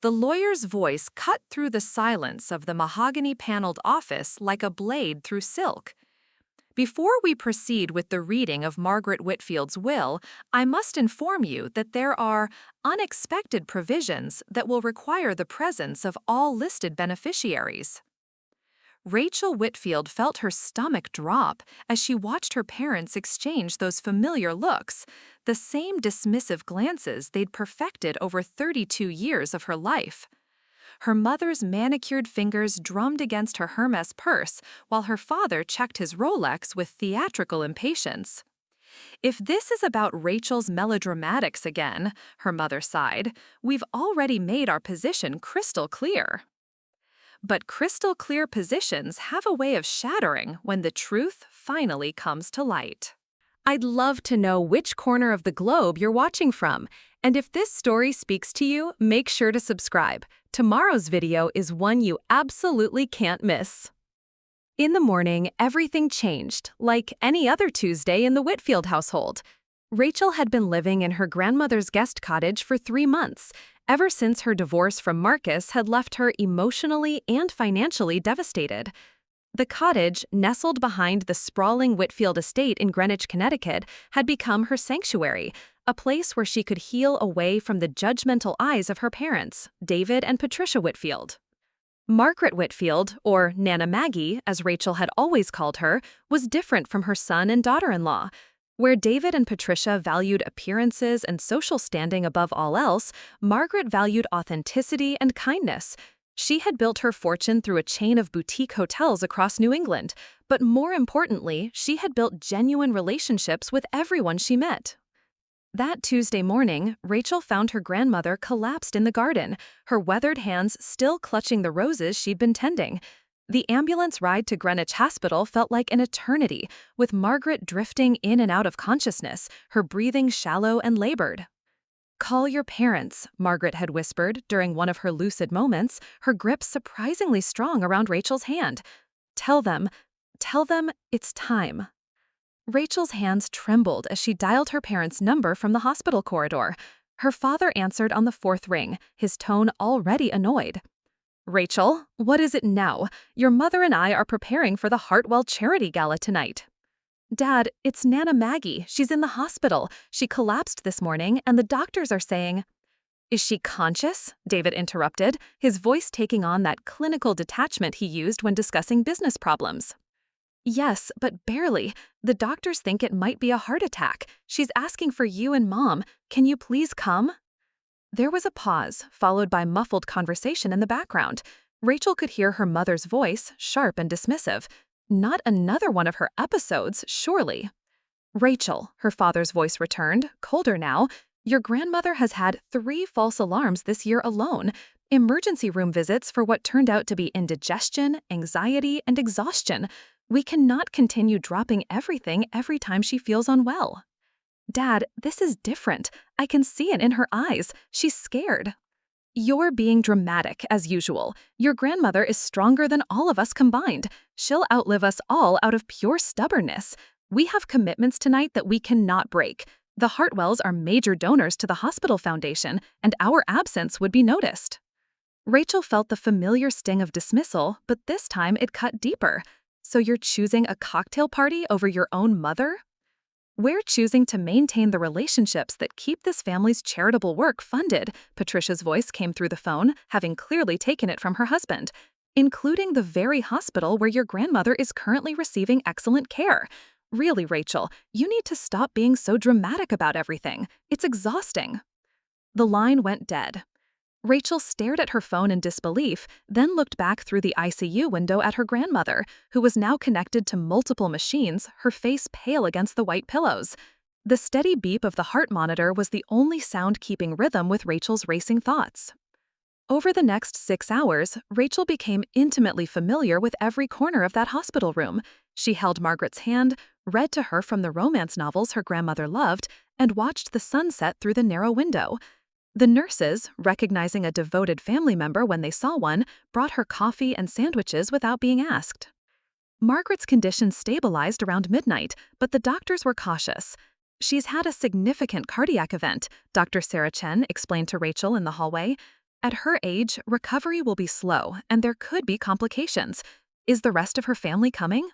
The lawyer's voice cut through the silence of the mahogany-paneled office like a blade through silk. Before we proceed with the reading of Margaret Whitfield's will, I must inform you that there are unexpected provisions that will require the presence of all listed beneficiaries. Rachel Whitfield felt her stomach drop as she watched her parents exchange those familiar looks, the same dismissive glances they'd perfected over 32 years of her life. Her mother's manicured fingers drummed against her Hermes purse while her father checked his Rolex with theatrical impatience. "If this is about Rachel's melodramatics again," her mother sighed, "we've already made our position crystal clear." But crystal clear positions have a way of shattering when the truth finally comes to light. I'd love to know which corner of the globe you're watching from, and if this story speaks to you, make sure to subscribe. Tomorrow's video is one you absolutely can't miss. In the morning, everything changed, like any other Tuesday in the Whitfield household. Rachel had been living in her grandmother's guest cottage for 3 months, ever since her divorce from Marcus had left her emotionally and financially devastated. The cottage, nestled behind the sprawling Whitfield estate in Greenwich, Connecticut, had become her sanctuary, a place where she could heal away from the judgmental eyes of her parents, David and Patricia Whitfield. Margaret Whitfield, or Nana Maggie, as Rachel had always called her, was different from her son and daughter-in-law. Where David and Patricia valued appearances and social standing above all else, Margaret valued authenticity and kindness. She had built her fortune through a chain of boutique hotels across New England, but more importantly, she had built genuine relationships with everyone she met. That Tuesday morning, Rachel found her grandmother collapsed in the garden, her weathered hands still clutching the roses she'd been tending. The ambulance ride to Greenwich Hospital felt like an eternity, with Margaret drifting in and out of consciousness, her breathing shallow and labored. "Call your parents," Margaret had whispered during one of her lucid moments, her grip surprisingly strong around Rachel's hand. Tell them it's time." Rachel's hands trembled as she dialed her parents' number from the hospital corridor. Her father answered on the 4th ring, his tone already annoyed. "Rachel, what is it now? Your mother and I are preparing for the Hartwell Charity Gala tonight." "Dad, it's Nana Maggie. She's in the hospital. She collapsed this morning, and the doctors are saying—" "Is she conscious?" David interrupted, his voice taking on that clinical detachment he used when discussing business problems. "Yes, but barely. The doctors think it might be a heart attack. She's asking for you and Mom. Can you please come?" There was a pause, followed by muffled conversation in the background. Rachel could hear her mother's voice, sharp and dismissive. Not another one of her episodes, surely. "Rachel," her father's voice returned, colder now, "your grandmother has had 3 false alarms this year alone. Emergency room visits for what turned out to be indigestion, anxiety, and exhaustion. We cannot continue dropping everything every time she feels unwell." "Dad, this is different. I can see it in her eyes. She's scared." "You're being dramatic, as usual. Your grandmother is stronger than all of us combined. She'll outlive us all out of pure stubbornness. We have commitments tonight that we cannot break. The Hartwells are major donors to the hospital foundation, and our absence would be noticed." Rachel felt the familiar sting of dismissal, but this time it cut deeper. "So you're choosing a cocktail party over your own mother?" "We're choosing to maintain the relationships that keep this family's charitable work funded," Patricia's voice came through the phone, having clearly taken it from her husband, "including the very hospital where your grandmother is currently receiving excellent care. Really, Rachel, you need to stop being so dramatic about everything. It's exhausting." The line went dead. Rachel stared at her phone in disbelief, then looked back through the ICU window at her grandmother, who was now connected to multiple machines, her face pale against the white pillows. The steady beep of the heart monitor was the only sound keeping rhythm with Rachel's racing thoughts. Over the next 6 hours, Rachel became intimately familiar with every corner of that hospital room. She held Margaret's hand, read to her from the romance novels her grandmother loved, and watched the sunset through the narrow window. The nurses, recognizing a devoted family member when they saw one, brought her coffee and sandwiches without being asked. Margaret's condition stabilized around midnight, but the doctors were cautious. "She's had a significant cardiac event," Dr. Sarah Chen explained to Rachel in the hallway. At her age, recovery will be slow, and there could be complications. Is the rest of her family coming?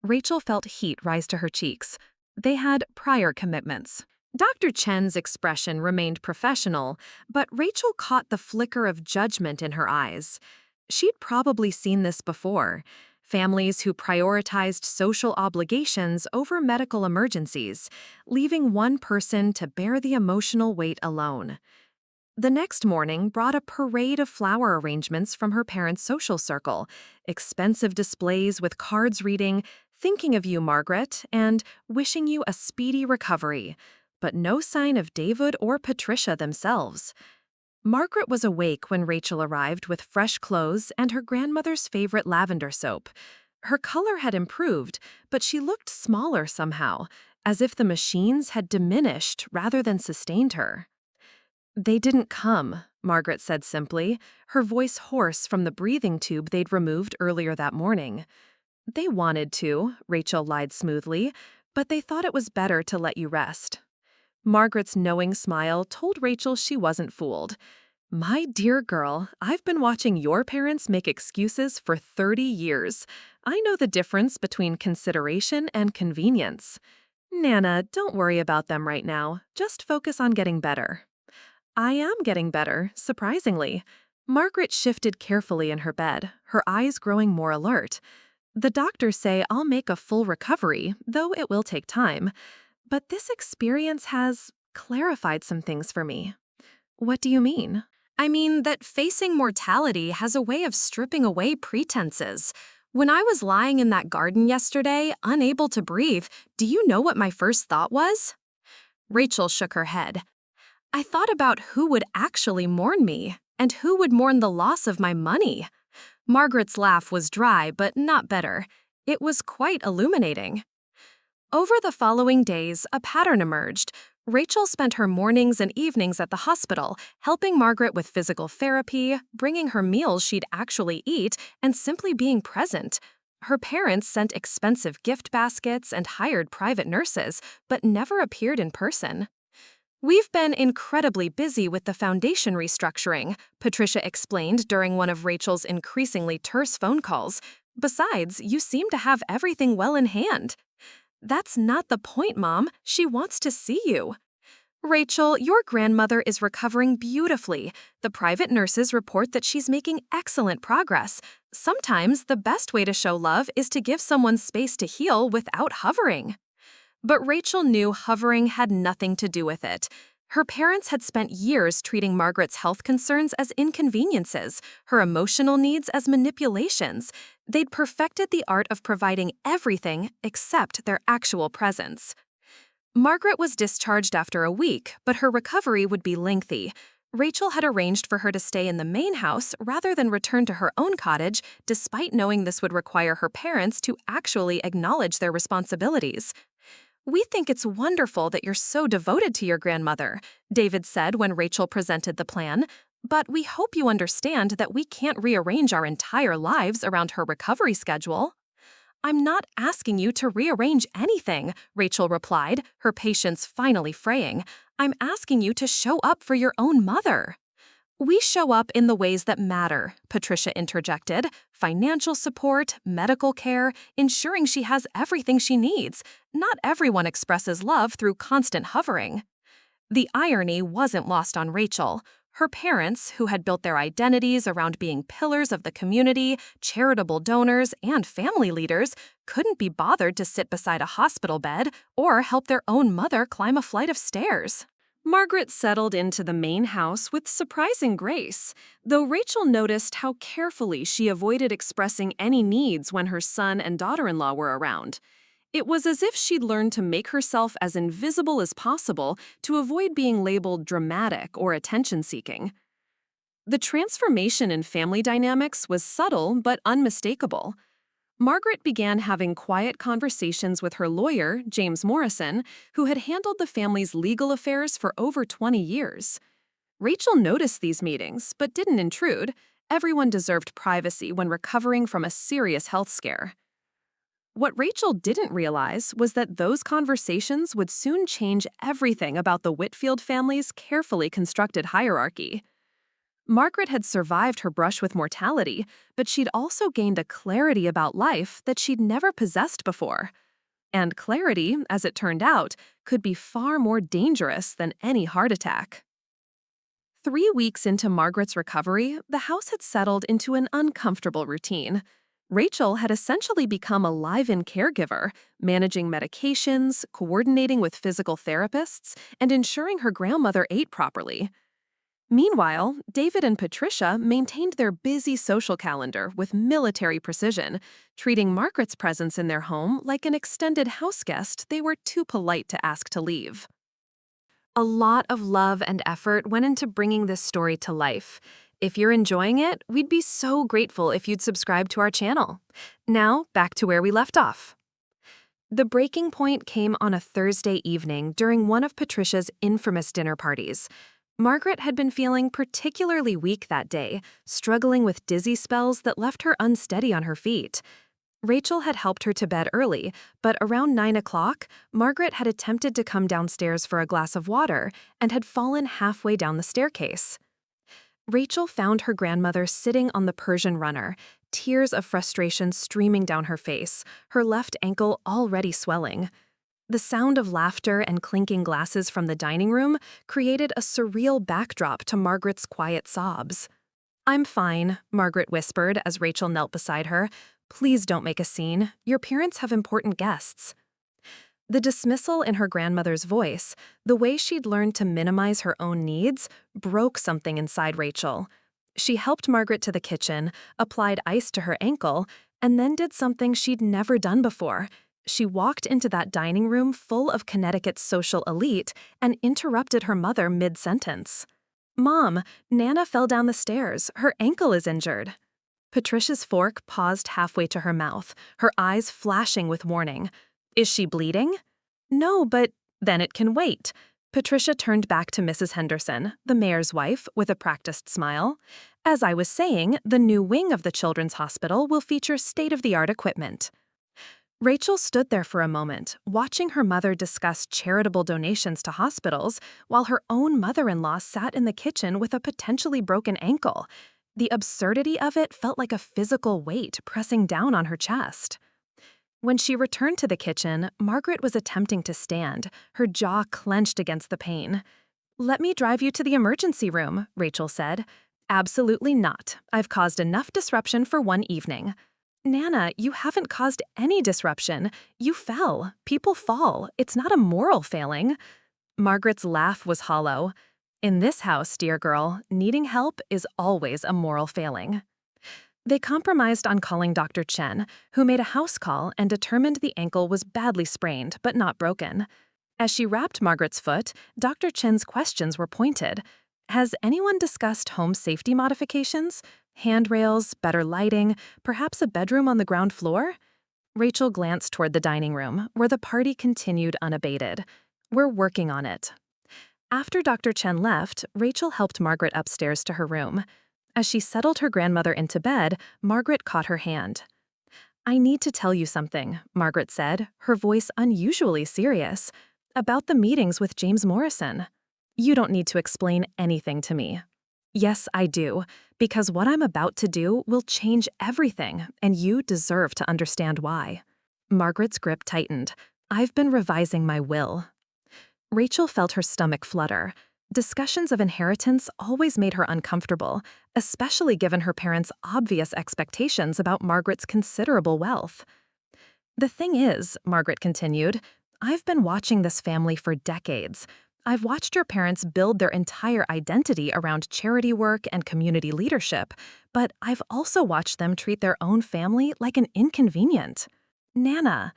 Rachel felt heat rise to her cheeks. They had prior commitments. Dr. Chen's expression remained professional, but Rachel caught the flicker of judgment in her eyes. She'd probably seen this before. Families who prioritized social obligations over medical emergencies, leaving one person to bear the emotional weight alone. The next morning brought a parade of flower arrangements from her parents' social circle, expensive displays with cards reading, "Thinking of you, Margaret," and "Wishing you a speedy recovery," but no sign of David or Patricia themselves. Margaret was awake when Rachel arrived with fresh clothes and her grandmother's favorite lavender soap. Her color had improved, but she looked smaller somehow, as if the machines had diminished rather than sustained her. "They didn't come," Margaret said simply, her voice hoarse from the breathing tube they'd removed earlier that morning. "They wanted to," Rachel lied smoothly, "but they thought it was better to let you rest." Margaret's knowing smile told Rachel she wasn't fooled. "My dear girl, I've been watching your parents make excuses for 30 years. I know the difference between consideration and convenience. Nana, don't worry about them right now. Just focus on getting better." "I am getting better, surprisingly." Margaret shifted carefully in her bed, her eyes growing more alert. "The doctors say I'll make a full recovery, though it will take time. But this experience has clarified some things for me." "What do you mean?" "I mean that facing mortality has a way of stripping away pretenses. When I was lying in that garden yesterday, unable to breathe, do you know what my first thought was?" Rachel shook her head. "I thought about who would actually mourn me, and who would mourn the loss of my money." Margaret's laugh was dry, but not bitter. It was quite illuminating. Over the following days, a pattern emerged. Rachel spent her mornings and evenings at the hospital, helping Margaret with physical therapy, bringing her meals she'd actually eat, and simply being present. Her parents sent expensive gift baskets and hired private nurses, but never appeared in person. "We've been incredibly busy with the foundation restructuring," Patricia explained during one of Rachel's increasingly terse phone calls. "Besides, you seem to have everything well in hand." "That's not the point, Mom. She wants to see you." "Rachel, your grandmother is recovering beautifully. The private nurses report that she's making excellent progress. Sometimes the best way to show love is to give someone space to heal without hovering." But Rachel knew hovering had nothing to do with it. Her parents had spent years treating Margaret's health concerns as inconveniences, her emotional needs as manipulations. They'd perfected the art of providing everything except their actual presence. Margaret was discharged after a week, but her recovery would be lengthy. Rachel had arranged for her to stay in the main house rather than return to her own cottage, despite knowing this would require her parents to actually acknowledge their responsibilities. "We think it's wonderful that you're so devoted to your grandmother," David said when Rachel presented the plan, "but we hope you understand that we can't rearrange our entire lives around her recovery schedule." "I'm not asking you to rearrange anything," Rachel replied, her patience finally fraying. "I'm asking you to show up for your own mother." "We show up in the ways that matter," Patricia interjected. "Financial support, medical care, ensuring she has everything she needs. Not everyone expresses love through constant hovering." The irony wasn't lost on Rachel. Her parents, who had built their identities around being pillars of the community, charitable donors, and family leaders, couldn't be bothered to sit beside a hospital bed or help their own mother climb a flight of stairs. Margaret settled into the main house with surprising grace, though Rachel noticed how carefully she avoided expressing any needs when her son and daughter-in-law were around. It was as if she'd learned to make herself as invisible as possible to avoid being labeled dramatic or attention-seeking. The transformation in family dynamics was subtle but unmistakable. Margaret began having quiet conversations with her lawyer, James Morrison, who had handled the family's legal affairs for over 20 years. Rachel noticed these meetings, but didn't intrude. Everyone deserved privacy when recovering from a serious health scare. What Rachel didn't realize was that those conversations would soon change everything about the Whitfield family's carefully constructed hierarchy. Margaret had survived her brush with mortality, but she'd also gained a clarity about life that she'd never possessed before. And clarity, as it turned out, could be far more dangerous than any heart attack. 3 weeks into Margaret's recovery, the house had settled into an uncomfortable routine. Rachel had essentially become a live-in caregiver, managing medications, coordinating with physical therapists, and ensuring her grandmother ate properly. Meanwhile, David and Patricia maintained their busy social calendar with military precision, treating Margaret's presence in their home like an extended house guest they were too polite to ask to leave. A lot of love and effort went into bringing this story to life. If you're enjoying it, we'd be so grateful if you'd subscribe to our channel. Now, back to where we left off. The breaking point came on a Thursday evening during one of Patricia's infamous dinner parties. Margaret had been feeling particularly weak that day, struggling with dizzy spells that left her unsteady on her feet. Rachel had helped her to bed early, but around 9 o'clock, Margaret had attempted to come downstairs for a glass of water and had fallen halfway down the staircase. Rachel found her grandmother sitting on the Persian runner, tears of frustration streaming down her face, her left ankle already swelling. The sound of laughter and clinking glasses from the dining room created a surreal backdrop to Margaret's quiet sobs. "I'm fine," Margaret whispered as Rachel knelt beside her. "Please don't make a scene. Your parents have important guests." The dismissal in her grandmother's voice, the way she'd learned to minimize her own needs, broke something inside Rachel. She helped Margaret to the kitchen, applied ice to her ankle, and then did something she'd never done before. She walked into that dining room full of Connecticut's social elite and interrupted her mother mid-sentence. "Mom, Nana fell down the stairs. Her ankle is injured." Patricia's fork paused halfway to her mouth, her eyes flashing with warning. "Is she bleeding?" "No, but—" "Then it can wait." Patricia turned back to Mrs. Henderson, the mayor's wife, with a practiced smile. "As I was saying, the new wing of the Children's Hospital will feature state-of-the-art equipment." Rachel stood there for a moment, watching her mother discuss charitable donations to hospitals, while her own mother-in-law sat in the kitchen with a potentially broken ankle. The absurdity of it felt like a physical weight pressing down on her chest. When she returned to the kitchen, Margaret was attempting to stand, her jaw clenched against the pain. "Let me drive you to the emergency room," Rachel said. "Absolutely not. I've caused enough disruption for one evening." "Nana, you haven't caused any disruption. You fell. People fall. It's not a moral failing." Margaret's laugh was hollow. "In this house, dear girl, needing help is always a moral failing." They compromised on calling Dr. Chen, who made a house call and determined the ankle was badly sprained but not broken. As she wrapped Margaret's foot, Dr. Chen's questions were pointed. "Has anyone discussed home safety modifications? Handrails, better lighting, perhaps a bedroom on the ground floor?" Rachel glanced toward the dining room, where the party continued unabated. "We're working on it." After Dr. Chen left, Rachel helped Margaret upstairs to her room. As she settled her grandmother into bed, Margaret caught her hand. "I need to tell you something," Margaret said, her voice unusually serious, "about the meetings with James Morrison." "You don't need to explain anything to me." "Yes, I do, because what I'm about to do will change everything, and you deserve to understand why." Margaret's grip tightened. "I've been revising my will." Rachel felt her stomach flutter. Discussions of inheritance always made her uncomfortable, especially given her parents' obvious expectations about Margaret's considerable wealth. "The thing is," Margaret continued, "I've been watching this family for decades. I've watched your parents build their entire identity around charity work and community leadership, but I've also watched them treat their own family like an inconvenient." "Nana,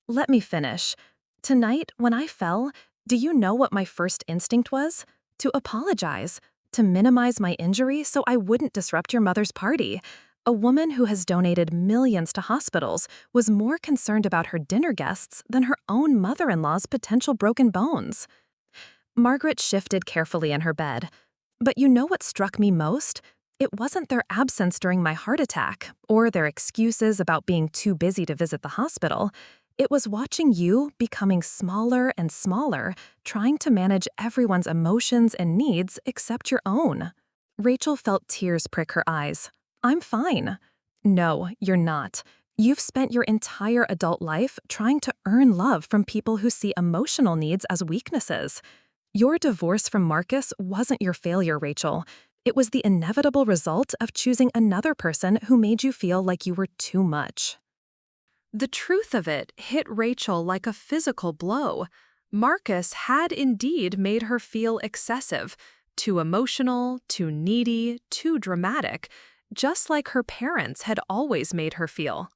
let me finish. Tonight, when I fell, do you know what my first instinct was? To apologize, to minimize my injury so I wouldn't disrupt your mother's party. A woman who has donated millions to hospitals was more concerned about her dinner guests than her own mother-in-law's potential broken bones." Margaret shifted carefully in her bed. "But you know what struck me most? It wasn't their absence during my heart attack, or their excuses about being too busy to visit the hospital. It was watching you becoming smaller and smaller, trying to manage everyone's emotions and needs except your own." Rachel felt tears prick her eyes. I'm fine. No, you're not. You've spent your entire adult life trying to earn love from people who see emotional needs as weaknesses. Your divorce from Marcus wasn't your failure, Rachel. It was the inevitable result of choosing another person who made you feel like you were too much. The truth of it hit Rachel like a physical blow. Marcus had indeed made her feel excessive, too emotional, too needy, too dramatic, just like her parents had always made her feel.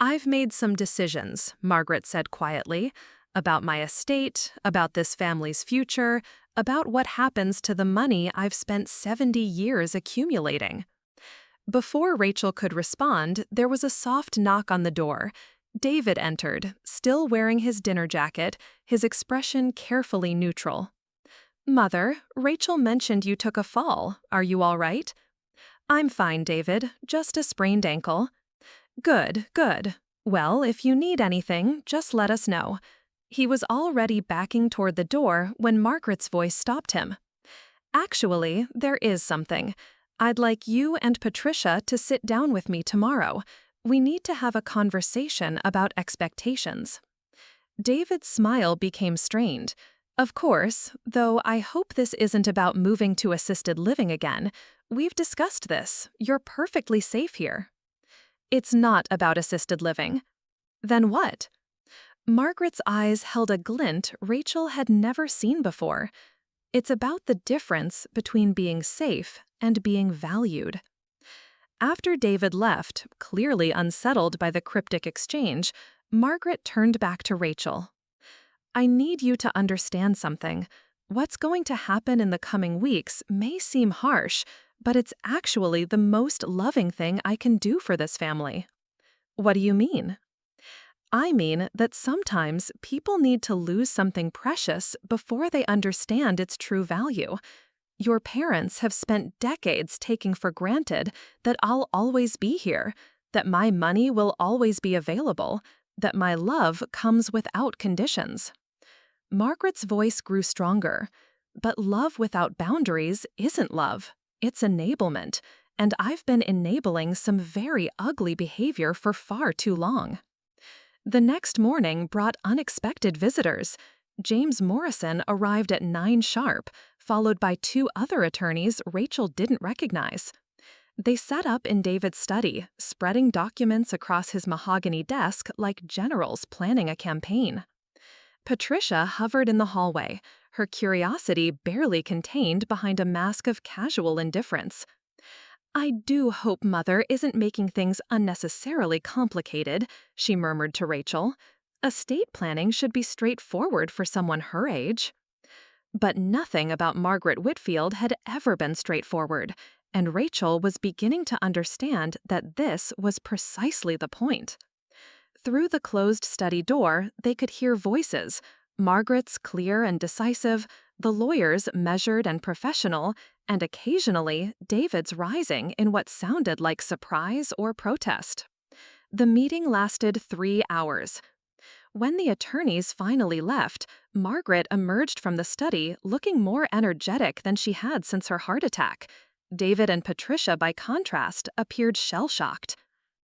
I've made some decisions, Margaret said quietly, about my estate, about this family's future, about what happens to the money I've spent 70 years accumulating. Before Rachel could respond, there was a soft knock on the door. David entered, still wearing his dinner jacket, his expression carefully neutral. "Mother, Rachel mentioned you took a fall. Are you all right?" "I'm fine, David. Just a sprained ankle." "Good, good. Well, if you need anything, just let us know." He was already backing toward the door when Margaret's voice stopped him. "Actually, there is something. I'd like you and Patricia to sit down with me tomorrow. We need to have a conversation about expectations." David's smile became strained. "Of course, though I hope this isn't about moving to assisted living again. We've discussed this. You're perfectly safe here." "It's not about assisted living." "Then what?" Margaret's eyes held a glint Rachel had never seen before. "It's about the difference between being safe and being valued." After David left, clearly unsettled by the cryptic exchange, Margaret turned back to Rachel. "I need you to understand something. What's going to happen in the coming weeks may seem harsh, but it's actually the most loving thing I can do for this family." "What do you mean?" "I mean that sometimes people need to lose something precious before they understand its true value. Your parents have spent decades taking for granted that I'll always be here, that my money will always be available, that my love comes without conditions." Margaret's voice grew stronger. "But love without boundaries isn't love. It's enablement, and I've been enabling some very ugly behavior for far too long." The next morning brought unexpected visitors. James Morrison arrived at 9 sharp, followed by 2 other attorneys Rachel didn't recognize. They sat up in David's study, spreading documents across his mahogany desk like generals planning a campaign. Patricia hovered in the hallway, her curiosity barely contained behind a mask of casual indifference. "I do hope Mother isn't making things unnecessarily complicated," she murmured to Rachel. "Estate planning should be straightforward for someone her age." But nothing about Margaret Whitfield had ever been straightforward, and Rachel was beginning to understand that this was precisely the point. Through the closed study door, they could hear voices, Margaret's clear and decisive, the lawyer's measured and professional, and occasionally David's rising in what sounded like surprise or protest. The meeting lasted 3 hours. When the attorneys finally left, Margaret emerged from the study looking more energetic than she had since her heart attack. David and Patricia, by contrast, appeared shell-shocked.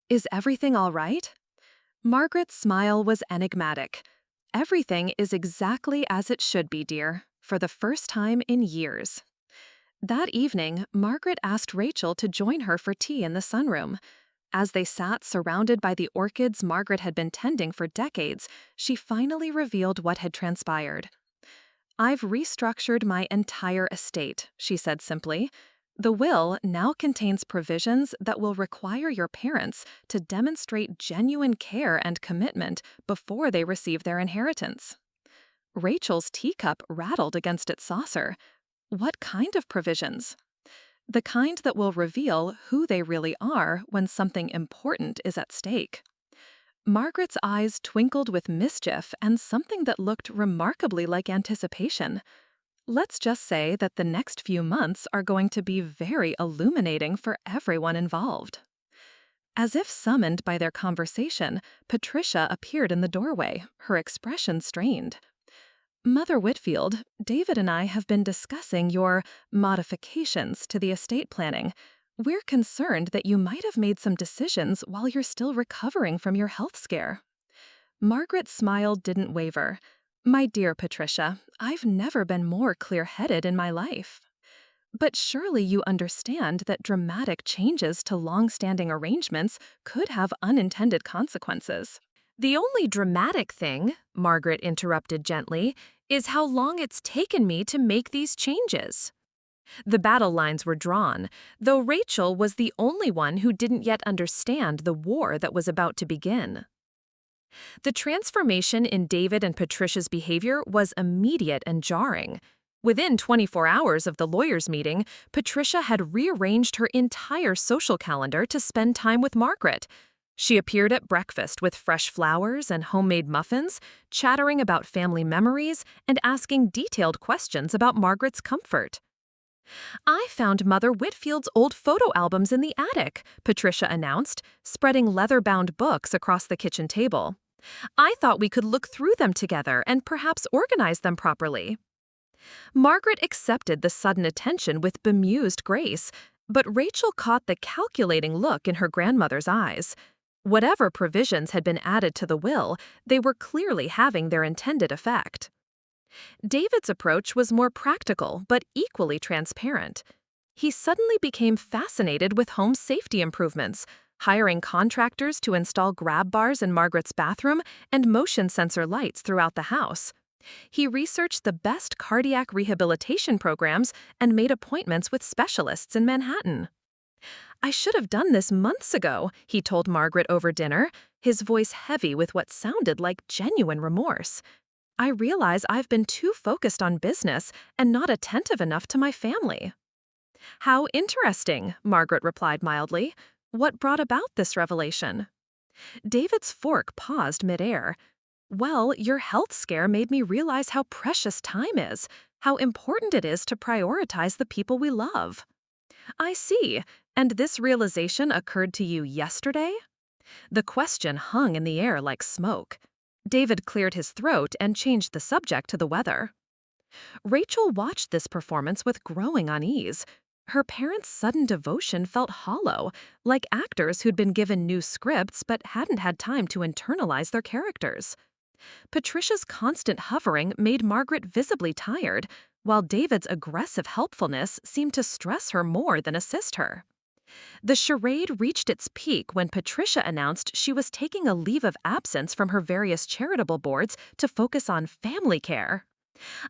"Is everything all right?" Margaret's smile was enigmatic. "Everything is exactly as it should be, dear, for the first time in years." That evening, Margaret asked Rachel to join her for tea in the sunroom. As they sat surrounded by the orchids Margaret had been tending for decades, she finally revealed what had transpired. "I've restructured my entire estate," she said simply. "The will now contains provisions that will require your parents to demonstrate genuine care and commitment before they receive their inheritance." Rachel's teacup rattled against its saucer. "What kind of provisions?" "The kind that will reveal who they really are when something important is at stake." Margaret's eyes twinkled with mischief and something that looked remarkably like anticipation. "Let's just say that the next few months are going to be very illuminating for everyone involved." As if summoned by their conversation, Patricia appeared in the doorway, her expression strained. Mother Whitfield, David and I have been discussing your modifications to the estate planning. We're concerned that you might have made some decisions while you're still recovering from your health scare. Margaret's smile didn't waver. My dear Patricia, I've never been more clear-headed in my life. But surely you understand that dramatic changes to long-standing arrangements could have unintended consequences. The only dramatic thing, Margaret interrupted gently, is how long it's taken me to make these changes. The battle lines were drawn, though Rachel was the only one who didn't yet understand the war that was about to begin. The transformation in David and Patricia's behavior was immediate and jarring. Within 24 hours of the lawyers' meeting, Patricia had rearranged her entire social calendar to spend time with Margaret. She appeared at breakfast with fresh flowers and homemade muffins, chattering about family memories and asking detailed questions about Margaret's comfort. "I found Mother Whitfield's old photo albums in the attic," Patricia announced, spreading leather-bound books across the kitchen table. "I thought we could look through them together and perhaps organize them properly." Margaret accepted the sudden attention with bemused grace, but Rachel caught the calculating look in her grandmother's eyes. Whatever provisions had been added to the will, they were clearly having their intended effect. David's approach was more practical but equally transparent. He suddenly became fascinated with home safety improvements, hiring contractors to install grab bars in Margaret's bathroom and motion sensor lights throughout the house. He researched the best cardiac rehabilitation programs and made appointments with specialists in Manhattan. "I should have done this months ago," he told Margaret over dinner, his voice heavy with what sounded like genuine remorse. "I realize I've been too focused on business and not attentive enough to my family." "How interesting," Margaret replied mildly. "What brought about this revelation?" David's fork paused midair. "Well, your health scare made me realize how precious time is, how important it is to prioritize the people we love." "I see. And this realization occurred to you yesterday?" The question hung in the air like smoke. David cleared his throat and changed the subject to the weather. Rachel watched this performance with growing unease. Her parents' sudden devotion felt hollow, like actors who'd been given new scripts but hadn't had time to internalize their characters. Patricia's constant hovering made Margaret visibly tired, while David's aggressive helpfulness seemed to stress her more than assist her. The charade reached its peak when Patricia announced she was taking a leave of absence from her various charitable boards to focus on family care.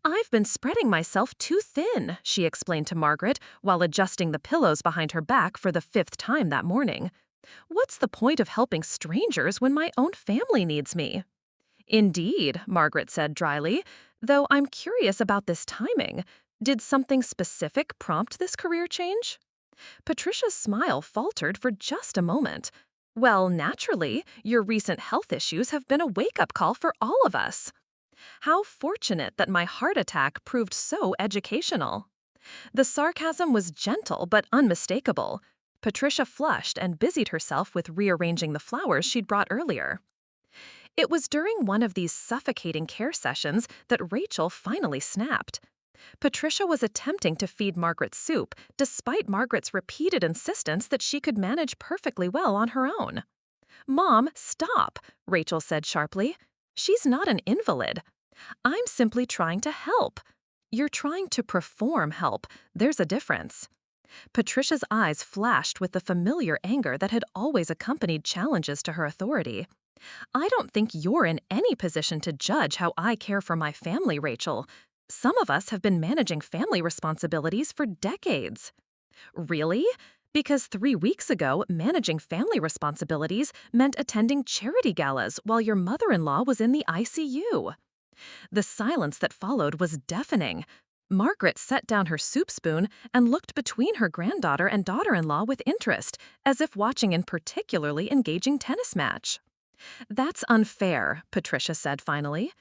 "I've been spreading myself too thin," she explained to Margaret while adjusting the pillows behind her back for the 5th time that morning. "What's the point of helping strangers when my own family needs me?" "Indeed," Margaret said dryly, "though I'm curious about this timing. Did something specific prompt this career change?" Patricia's smile faltered for just a moment. "Well, naturally, your recent health issues have been a wake-up call for all of us." "How fortunate that my heart attack proved so educational." The sarcasm was gentle but unmistakable. Patricia flushed and busied herself with rearranging the flowers she'd brought earlier. It was during one of these suffocating care sessions that Rachel finally snapped. Patricia was attempting to feed Margaret soup, despite Margaret's repeated insistence that she could manage perfectly well on her own. "Mom, stop," Rachel said sharply. "She's not an invalid. I'm simply trying to help." "You're trying to perform help. There's a difference." Patricia's eyes flashed with the familiar anger that had always accompanied challenges to her authority. "I don't think you're in any position to judge how I care for my family, Rachel. Some of us have been managing family responsibilities for decades." "Really? Because 3 weeks ago, managing family responsibilities meant attending charity galas while your mother-in-law was in the ICU." The silence that followed was deafening. Margaret set down her soup spoon and looked between her granddaughter and daughter-in-law with interest, as if watching an particularly engaging tennis match. "That's unfair," Patricia said finally.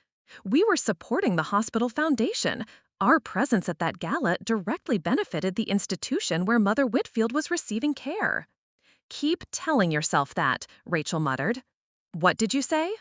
"We were supporting the hospital foundation. Our presence at that gala directly benefited the institution where Mother Whitfield was receiving care." "Keep telling yourself that," Rachel muttered. "What did you say?"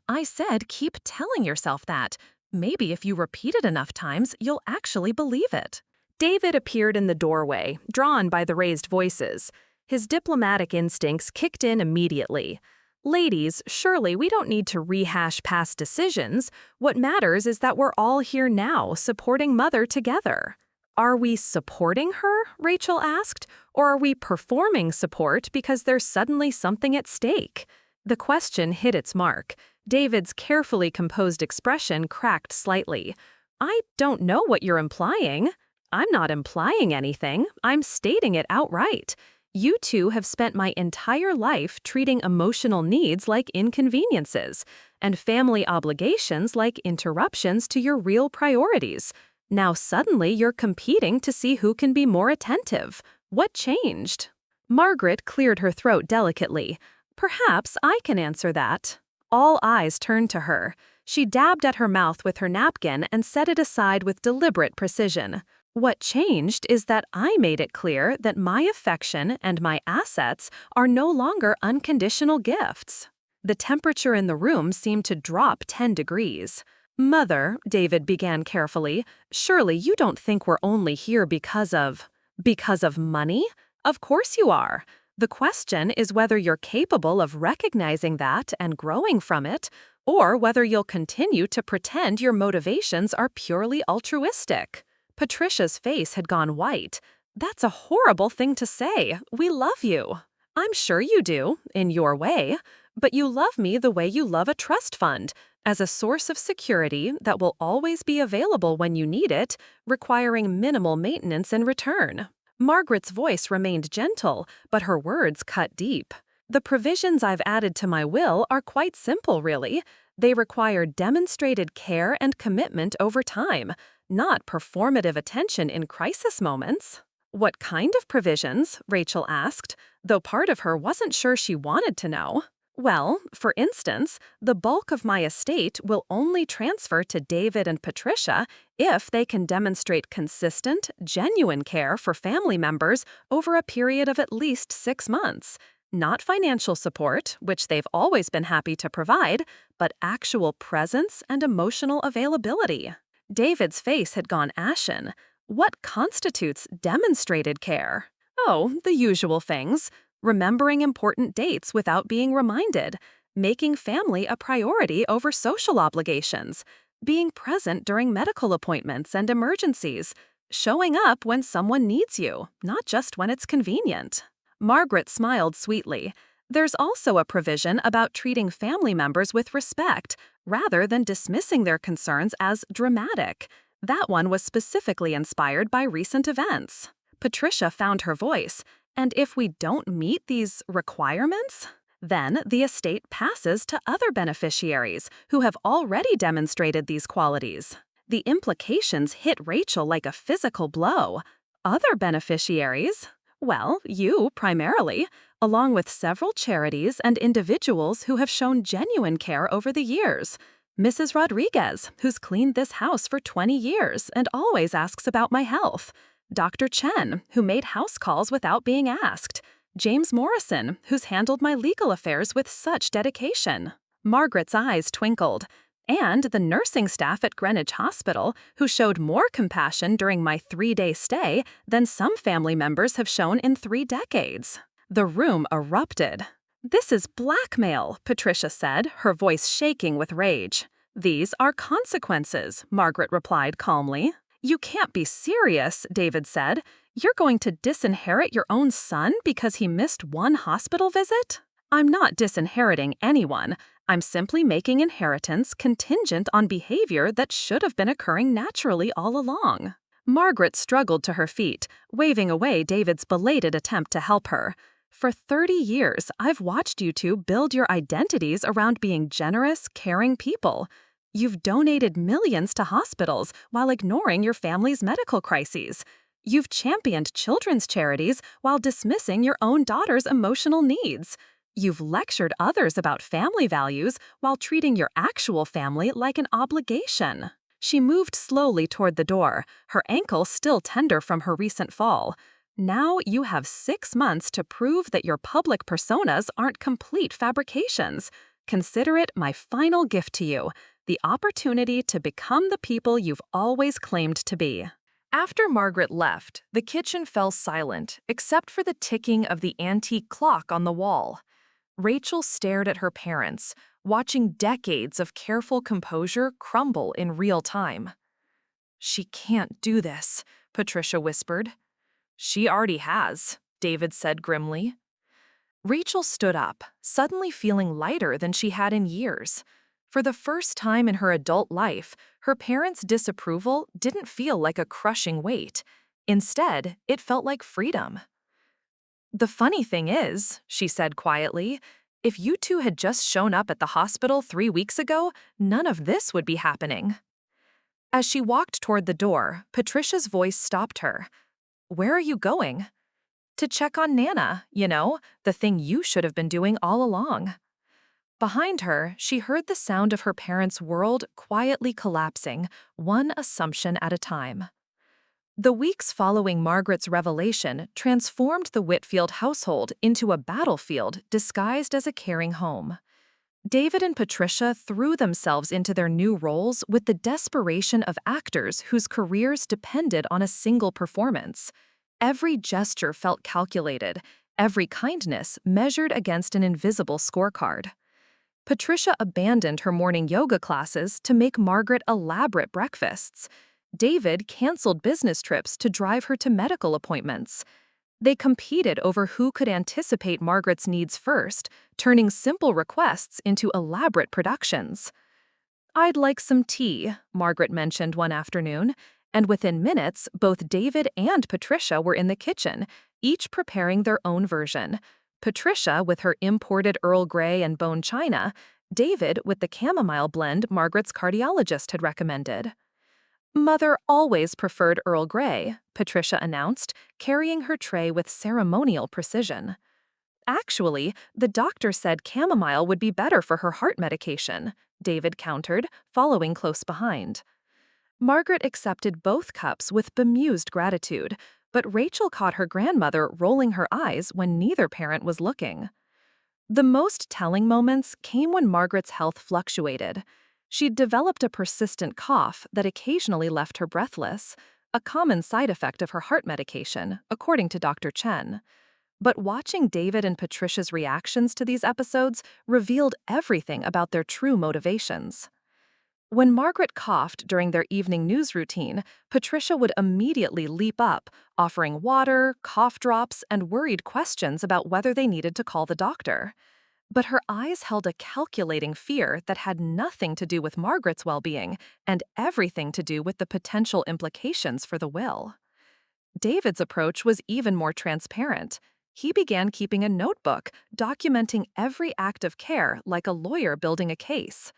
"I said keep telling yourself that. Maybe if you repeat it enough times, you'll actually believe it. David appeared in the doorway, drawn by the raised voices. His diplomatic instincts kicked in immediately. Ladies, surely we don't need to rehash past decisions. What matters is that we're all here now, supporting Mother together. Are we supporting her? Rachel asked. Or are we performing support because there's suddenly something at stake? The question hit its mark. David's carefully composed expression cracked slightly. I don't know what you're implying. I'm not implying anything. I'm stating it outright. You two have spent my entire life treating emotional needs like inconveniences and family obligations like interruptions to your real priorities. Now suddenly you're competing to see who can be more attentive. What changed? Margaret cleared her throat delicately. Perhaps I can answer that. All eyes turned to her. She dabbed at her mouth with her napkin and set it aside with deliberate precision. What changed is that I made it clear that my affection and my assets are no longer unconditional gifts. The temperature in the room seemed to drop 10 degrees. Mother, David began carefully, surely you don't think we're only here because of money? Of course you are. The question is whether you're capable of recognizing that and growing from it, or whether you'll continue to pretend your motivations are purely altruistic. Patricia's face had gone white. That's a horrible thing to say. We love you. I'm sure you do, in your way, but you love me the way you love a trust fund, as a source of security that will always be available when you need it, requiring minimal maintenance in return. Margaret's voice remained gentle, but her words cut deep. The provisions I've added to my will are quite simple, really. They require demonstrated care and commitment over time, not performative attention in crisis moments. What kind of provisions? Rachel asked, though part of her wasn't sure she wanted to know. Well, for instance, the bulk of my estate will only transfer to David and Patricia if they can demonstrate consistent, genuine care for family members over a period of at least 6 months. Not financial support, which they've always been happy to provide, but actual presence and emotional availability. David's face had gone ashen. What constitutes demonstrated care? Oh, the usual things. Remembering important dates without being reminded, making family a priority over social obligations, being present during medical appointments and emergencies, showing up when someone needs you, not just when it's convenient. Margaret smiled sweetly. There's also a provision about treating family members with respect, rather than dismissing their concerns as dramatic. That one was specifically inspired by recent events. Patricia found her voice. And if we don't meet these requirements, then the estate passes to other beneficiaries who have already demonstrated these qualities. The implications hit Rachel like a physical blow. Other beneficiaries? Well, you primarily, along with several charities and individuals who have shown genuine care over the years. Mrs. Rodriguez, who's cleaned this house for 20 years and always asks about my health. Dr. Chen, who made house calls without being asked. James Morrison, who's handled my legal affairs with such dedication. Margaret's eyes twinkled. And the nursing staff at Greenwich Hospital, who showed more compassion during my 3-day stay than some family members have shown in 3 decades. The room erupted. This is blackmail, Patricia said, her voice shaking with rage. These are consequences, Margaret replied calmly. You can't be serious, David said. You're going to disinherit your own son because he missed one hospital visit? I'm not disinheriting anyone. I'm simply making inheritance contingent on behavior that should have been occurring naturally all along. Margaret struggled to her feet, waving away David's belated attempt to help her. For 30 years, I've watched you two build your identities around being generous, caring people. You've donated millions to hospitals while ignoring your family's medical crises. You've championed children's charities while dismissing your own daughter's emotional needs. You've lectured others about family values while treating your actual family like an obligation. She moved slowly toward the door, her ankle still tender from her recent fall. Now you have 6 months to prove that your public personas aren't complete fabrications. Consider it my final gift to you. the opportunity to become the people you've always claimed to be. After Margaret left, the kitchen fell silent, except for the ticking of the antique clock on the wall. Rachel stared at her parents, watching decades of careful composure crumble in real time. "She can't do this," Patricia whispered. "She already has," David said grimly. Rachel stood up, suddenly feeling lighter than she had in years. For the first time in her adult life, her parents' disapproval didn't feel like a crushing weight. Instead, it felt like freedom. "The funny thing is," she said quietly, "if you two had just shown up at the hospital 3 weeks ago, none of this would be happening." As she walked toward the door, Patricia's voice stopped her. "Where are you going?" "To check on Nana, the thing you should have been doing all along." Behind her, she heard the sound of her parents' world quietly collapsing, one assumption at a time. The weeks following Margaret's revelation transformed the Whitfield household into a battlefield disguised as a caring home. David and Patricia threw themselves into their new roles with the desperation of actors whose careers depended on a single performance. Every gesture felt calculated, every kindness measured against an invisible scorecard. Patricia abandoned her morning yoga classes to make Margaret elaborate breakfasts. David canceled business trips to drive her to medical appointments. They competed over who could anticipate Margaret's needs first, turning simple requests into elaborate productions. "I'd like some tea," Margaret mentioned one afternoon, and within minutes, both David and Patricia were in the kitchen, each preparing their own version. Patricia with her imported Earl Grey and bone china, David with the chamomile blend Margaret's cardiologist had recommended. "Mother always preferred Earl Grey," Patricia announced, carrying her tray with ceremonial precision. "Actually, the doctor said chamomile would be better for her heart medication," David countered, following close behind. Margaret accepted both cups with bemused gratitude, but Rachel caught her grandmother rolling her eyes when neither parent was looking. The most telling moments came when Margaret's health fluctuated. She'd developed a persistent cough that occasionally left her breathless, a common side effect of her heart medication, according to Dr. Chen. But watching David and Patricia's reactions to these episodes revealed everything about their true motivations. When Margaret coughed during their evening news routine, Patricia would immediately leap up, offering water, cough drops, and worried questions about whether they needed to call the doctor. But her eyes held a calculating fear that had nothing to do with Margaret's well-being and everything to do with the potential implications for the will. David's approach was even more transparent. He began keeping a notebook, documenting every act of care like a lawyer building a case.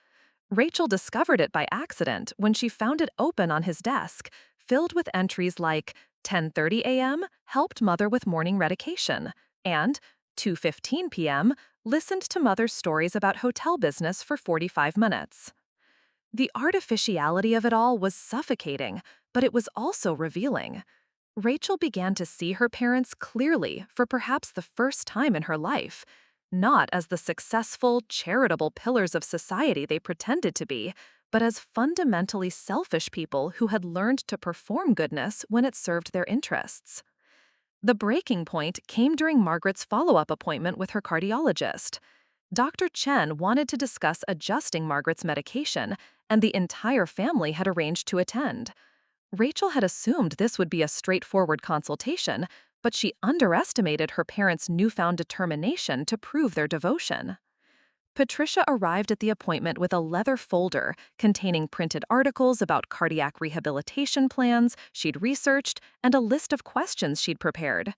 Rachel discovered it by accident when she found it open on his desk, filled with entries like 10:30 a.m. helped mother with morning medication, and 2:15 p.m. listened to mother's stories about hotel business for 45 minutes. The artificiality of it all was suffocating, but it was also revealing. Rachel began to see her parents clearly for perhaps the first time in her life, not as the successful, charitable pillars of society they pretended to be, but as fundamentally selfish people who had learned to perform goodness when it served their interests. The breaking point came during Margaret's follow-up appointment with her cardiologist. Dr. Chen wanted to discuss adjusting Margaret's medication, and the entire family had arranged to attend. Rachel had assumed this would be a straightforward consultation, but she underestimated her parents' newfound determination to prove their devotion. Patricia arrived at the appointment with a leather folder containing printed articles about cardiac rehabilitation plans she'd researched and a list of questions she'd prepared.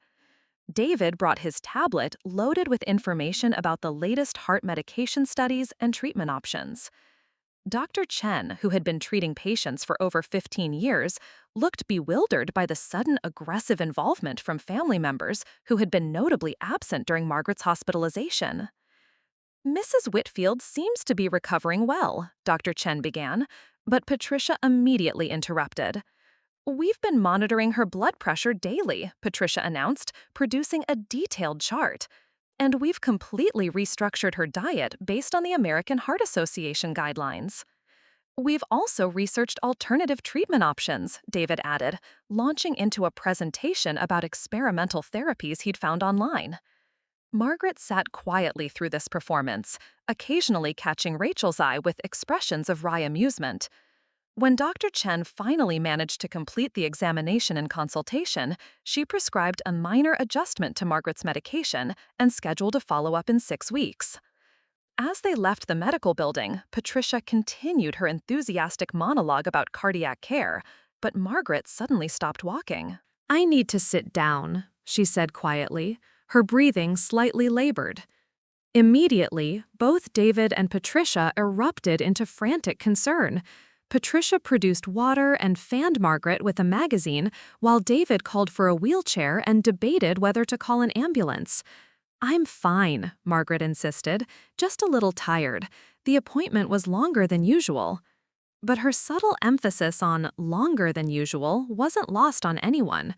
David brought his tablet loaded with information about the latest heart medication studies and treatment options. Dr. Chen, who had been treating patients for over 15 years, looked bewildered by the sudden aggressive involvement from family members who had been notably absent during Margaret's hospitalization. "Mrs. Whitfield seems to be recovering well," Dr. Chen began, but Patricia immediately interrupted. "We've been monitoring her blood pressure daily," Patricia announced, producing a detailed chart. "And we've completely restructured her diet based on the American Heart Association guidelines." We've also researched alternative treatment options, David added, launching into a presentation about experimental therapies he'd found online. Margaret sat quietly through this performance, occasionally catching Rachel's eye with expressions of wry amusement. When Dr. Chen finally managed to complete the examination and consultation, she prescribed a minor adjustment to Margaret's medication and scheduled a follow-up in 6 weeks. As they left the medical building, Patricia continued her enthusiastic monologue about cardiac care, but Margaret suddenly stopped walking. I need to sit down, she said quietly, her breathing slightly labored. Immediately, both David and Patricia erupted into frantic concern. Patricia produced water and fanned Margaret with a magazine, while David called for a wheelchair and debated whether to call an ambulance. I'm fine, Margaret insisted, just a little tired. The appointment was longer than usual. But her subtle emphasis on longer than usual wasn't lost on anyone.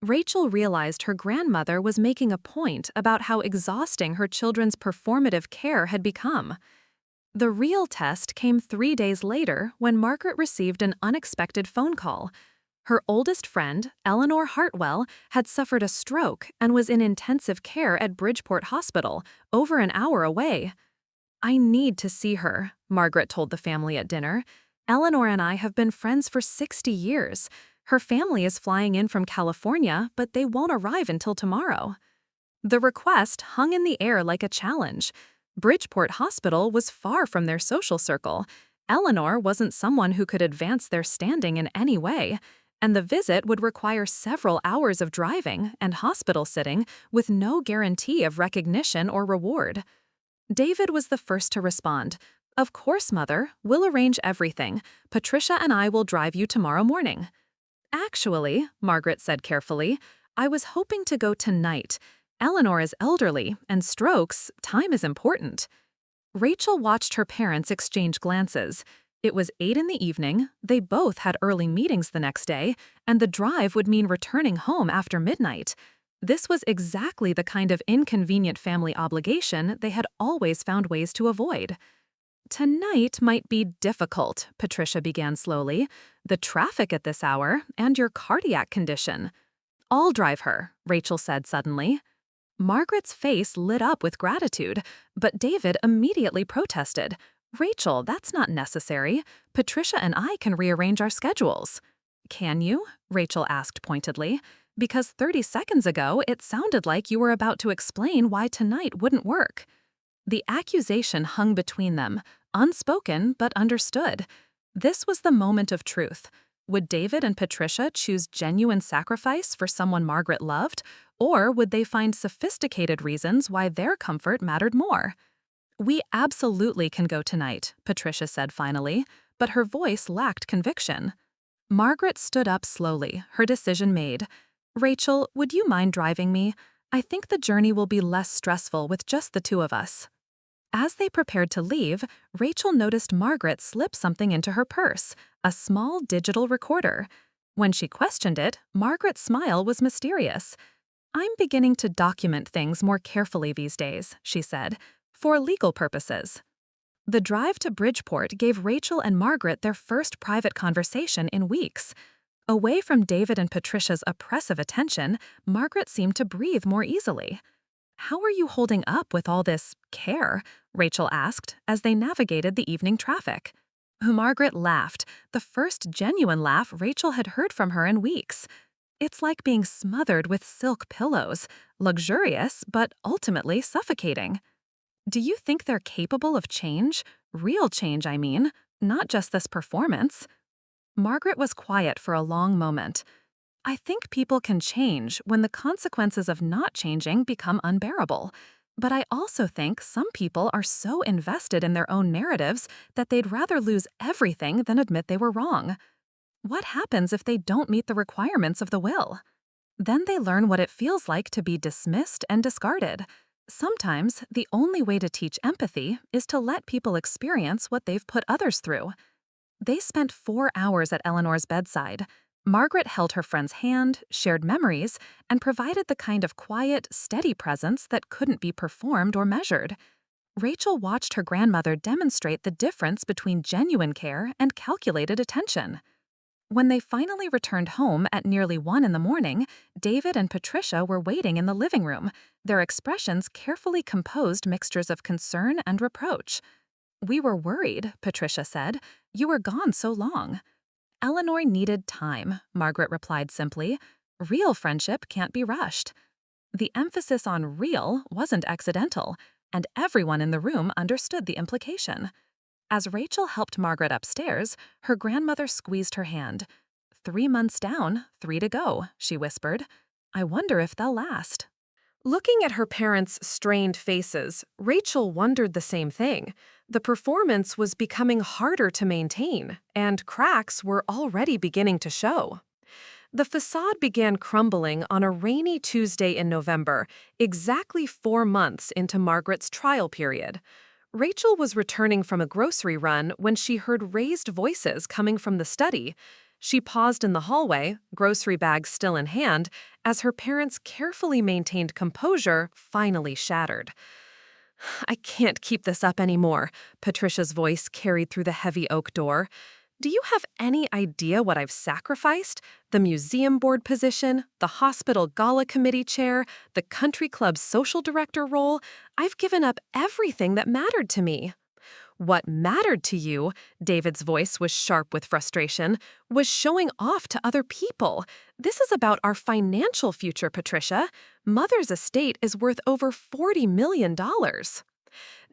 Rachel realized her grandmother was making a point about how exhausting her children's performative care had become. The real test came 3 days later when Margaret received an unexpected phone call. Her oldest friend, Eleanor Hartwell, had suffered a stroke and was in intensive care at Bridgeport Hospital, over an hour away. I need to see her, Margaret told the family at dinner. Eleanor and I have been friends for 60 years. Her family is flying in from California, but they won't arrive until tomorrow. The request hung in the air like a challenge. Bridgeport Hospital was far from their social circle. Eleanor wasn't someone who could advance their standing in any way, and the visit would require several hours of driving and hospital sitting with no guarantee of recognition or reward. David was the first to respond. Of course, Mother, we'll arrange everything. Patricia and I will drive you tomorrow morning. Actually, Margaret said carefully, I was hoping to go tonight. Eleanor is elderly, and strokes, time is important. Rachel watched her parents exchange glances. It was 8 in the evening, they both had early meetings the next day, and the drive would mean returning home after midnight. This was exactly the kind of inconvenient family obligation they had always found ways to avoid. Tonight might be difficult, Patricia began slowly. The traffic at this hour and your cardiac condition. I'll drive her, Rachel said suddenly. Margaret's face lit up with gratitude, but David immediately protested. Rachel, that's not necessary. Patricia and I can rearrange our schedules. Can you? Rachel asked pointedly. Because 30 seconds ago, it sounded like you were about to explain why tonight wouldn't work. The accusation hung between them, unspoken but understood. This was the moment of truth. Would David and Patricia choose genuine sacrifice for someone Margaret loved, or would they find sophisticated reasons why their comfort mattered more? We absolutely can go tonight, Patricia said finally, but her voice lacked conviction. Margaret stood up slowly, her decision made. Rachel, would you mind driving me? I think the journey will be less stressful with just the two of us. As they prepared to leave, Rachel noticed Margaret slip something into her purse, a small digital recorder. When she questioned it, Margaret's smile was mysterious. I'm beginning to document things more carefully these days, she said, for legal purposes. The drive to Bridgeport gave Rachel and Margaret their first private conversation in weeks. Away from David and Patricia's oppressive attention, Margaret seemed to breathe more easily. How are you holding up with all this care? Rachel asked as they navigated the evening traffic. Margaret laughed, the first genuine laugh Rachel had heard from her in weeks. It's like being smothered with silk pillows, luxurious but ultimately suffocating. Do you think they're capable of change? Real change, I mean, not just this performance. Margaret was quiet for a long moment. I think people can change when the consequences of not changing become unbearable. But I also think some people are so invested in their own narratives that they'd rather lose everything than admit they were wrong. What happens if they don't meet the requirements of the will? Then they learn what it feels like to be dismissed and discarded. Sometimes the only way to teach empathy is to let people experience what they've put others through. They spent 4 hours at Eleanor's bedside. Margaret held her friend's hand, shared memories, and provided the kind of quiet, steady presence that couldn't be performed or measured. Rachel watched her grandmother demonstrate the difference between genuine care and calculated attention. When they finally returned home at nearly 1 in the morning, David and Patricia were waiting in the living room, their expressions carefully composed mixtures of concern and reproach. "We were worried," Patricia said. "You were gone so long." "Eleanor needed time," Margaret replied simply. "Real friendship can't be rushed." The emphasis on real wasn't accidental, and everyone in the room understood the implication. As Rachel helped Margaret upstairs, her grandmother squeezed her hand. "3 months down, 3 to go," she whispered. "I wonder if they'll last." Looking at her parents' strained faces, Rachel wondered the same thing. The performance was becoming harder to maintain, and cracks were already beginning to show. The facade began crumbling on a rainy Tuesday in November, exactly 4 months into Margaret's trial period. Rachel was returning from a grocery run when she heard raised voices coming from the study. She paused in the hallway, grocery bags still in hand, as her parents' carefully maintained composure finally shattered. "I can't keep this up anymore," Patricia's voice carried through the heavy oak door. "Do you have any idea what I've sacrificed? The museum board position, the hospital gala committee chair, the country club social director role. I've given up everything that mattered to me." "What mattered to you," David's voice was sharp with frustration, "was showing off to other people. This is about our financial future, Patricia. Mother's estate is worth over $40 million.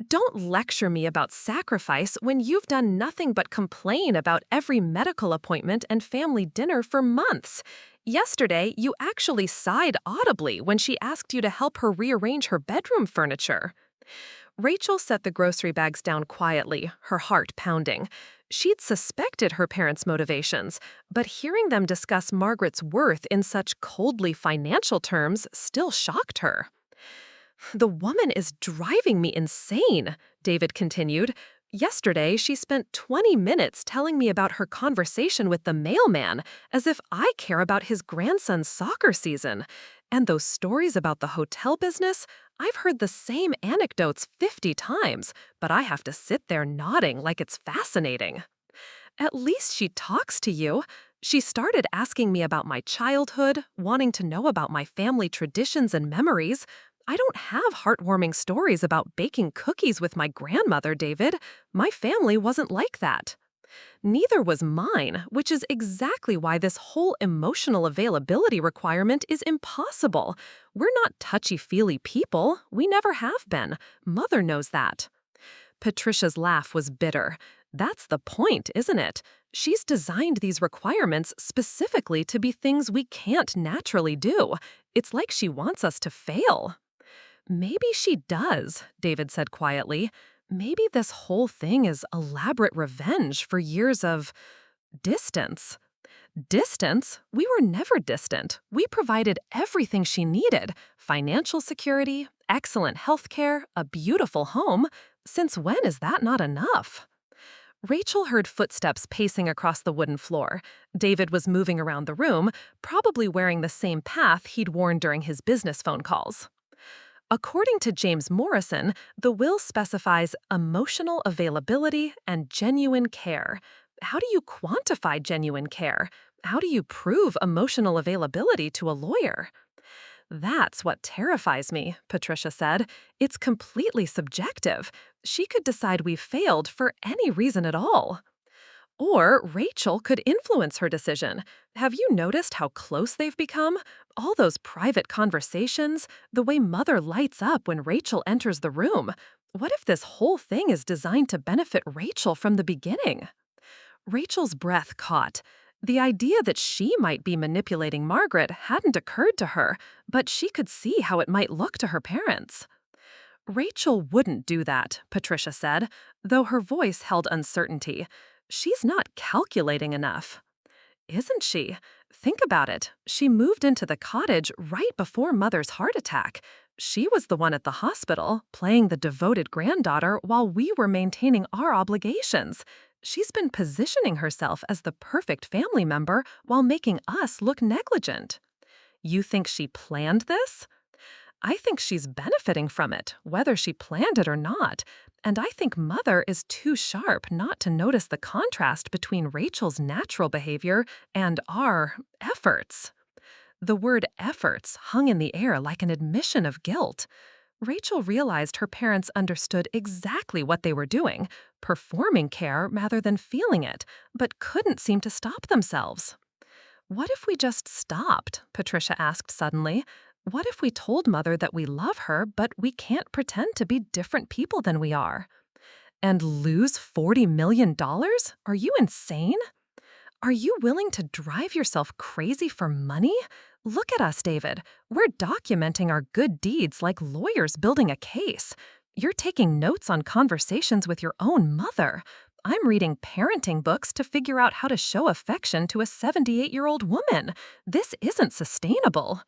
Don't lecture me about sacrifice when you've done nothing but complain about every medical appointment and family dinner for months. Yesterday, you actually sighed audibly when she asked you to help her rearrange her bedroom furniture." Rachel set the grocery bags down quietly, her heart pounding. She'd suspected her parents' motivations, but hearing them discuss Margaret's worth in such coldly financial terms still shocked her. "The woman is driving me insane," David continued. "Yesterday, she spent 20 minutes telling me about her conversation with the mailman, as if I care about his grandson's soccer season. And those stories about the hotel business, I've heard the same anecdotes 50 times, but I have to sit there nodding like it's fascinating. At least she talks to you. She started asking me about my childhood, wanting to know about my family traditions and memories. I don't have heartwarming stories about baking cookies with my grandmother, David. My family wasn't like that. Neither was mine, which is exactly why this whole emotional availability requirement is impossible. We're not touchy-feely people. We never have been. Mother knows that." Patricia's laugh was bitter. "That's the point, isn't it? She's designed these requirements specifically to be things we can't naturally do. It's like she wants us to fail." "Maybe she does," David said quietly. "Maybe this whole thing is elaborate revenge for years of distance." "Distance? We were never distant. We provided everything she needed: financial security, excellent health care, a beautiful home. Since when is that not enough?" Rachel heard footsteps pacing across the wooden floor. David was moving around the room, probably wearing the same path he'd worn during his business phone calls. According to James Morrison, the will specifies emotional availability and genuine care. How do you quantify genuine care? How do you prove emotional availability to a lawyer? "That's what terrifies me," Patricia said. "It's completely subjective. She could decide we failed for any reason at all. Or Rachel could influence her decision. Have you noticed how close they've become? All those private conversations, the way Mother lights up when Rachel enters the room. What if this whole thing is designed to benefit Rachel from the beginning?" Rachel's breath caught. The idea that she might be manipulating Margaret hadn't occurred to her, but she could see how it might look to her parents. "Rachel wouldn't do that," Patricia said, though her voice held uncertainty. "She's not calculating enough." "Isn't she? Think about it. She moved into the cottage right before Mother's heart attack. She was the one at the hospital, playing the devoted granddaughter while we were maintaining our obligations. She's been positioning herself as the perfect family member while making us look negligent." "You think she planned this?" I think she's benefiting from it, whether she planned it or not. And I think Mother is too sharp not to notice the contrast between Rachel's natural behavior and our efforts. The word efforts hung in the air like an admission of guilt. Rachel realized her parents understood exactly what they were doing, performing care rather than feeling it, but couldn't seem to stop themselves. What if we just stopped? Patricia asked suddenly. What if we told Mother that we love her, but we can't pretend to be different people than we are? And lose $40 million? Are you insane? Are you willing to drive yourself crazy for money? Look at us, David. We're documenting our good deeds like lawyers building a case. You're taking notes on conversations with your own mother. I'm reading parenting books to figure out how to show affection to a 78-year-old woman. This isn't sustainable.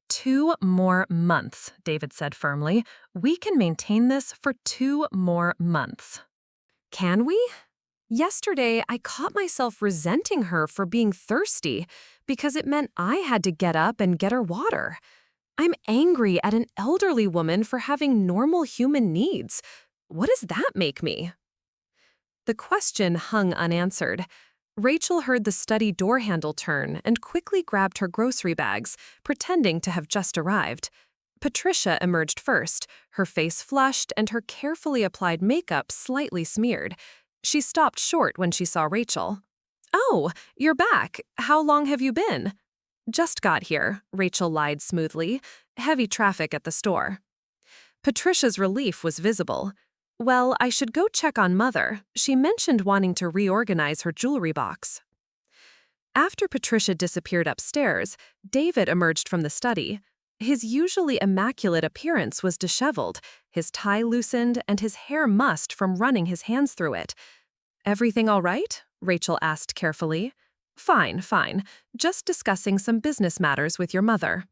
2 more months, David said firmly. We can maintain this for 2 more months. Can we? Yesterday, I caught myself resenting her for being thirsty because it meant I had to get up and get her water. I'm angry at an elderly woman for having normal human needs. What does that make me? The question hung unanswered. Rachel heard the study door handle turn and quickly grabbed her grocery bags, pretending to have just arrived. Patricia emerged first, her face flushed and her carefully applied makeup slightly smeared. She stopped short when she saw Rachel. "Oh, you're back. How long have you been?" "Just got here," Rachel lied smoothly. "Heavy traffic at the store." Patricia's relief was visible. "Well, I should go check on Mother. She mentioned wanting to reorganize her jewelry box." After Patricia disappeared upstairs, David emerged from the study. His usually immaculate appearance was disheveled, his tie loosened, and his hair mussed from running his hands through it. "Everything all right?" Rachel asked carefully. Fine. Just discussing some business matters with your mother."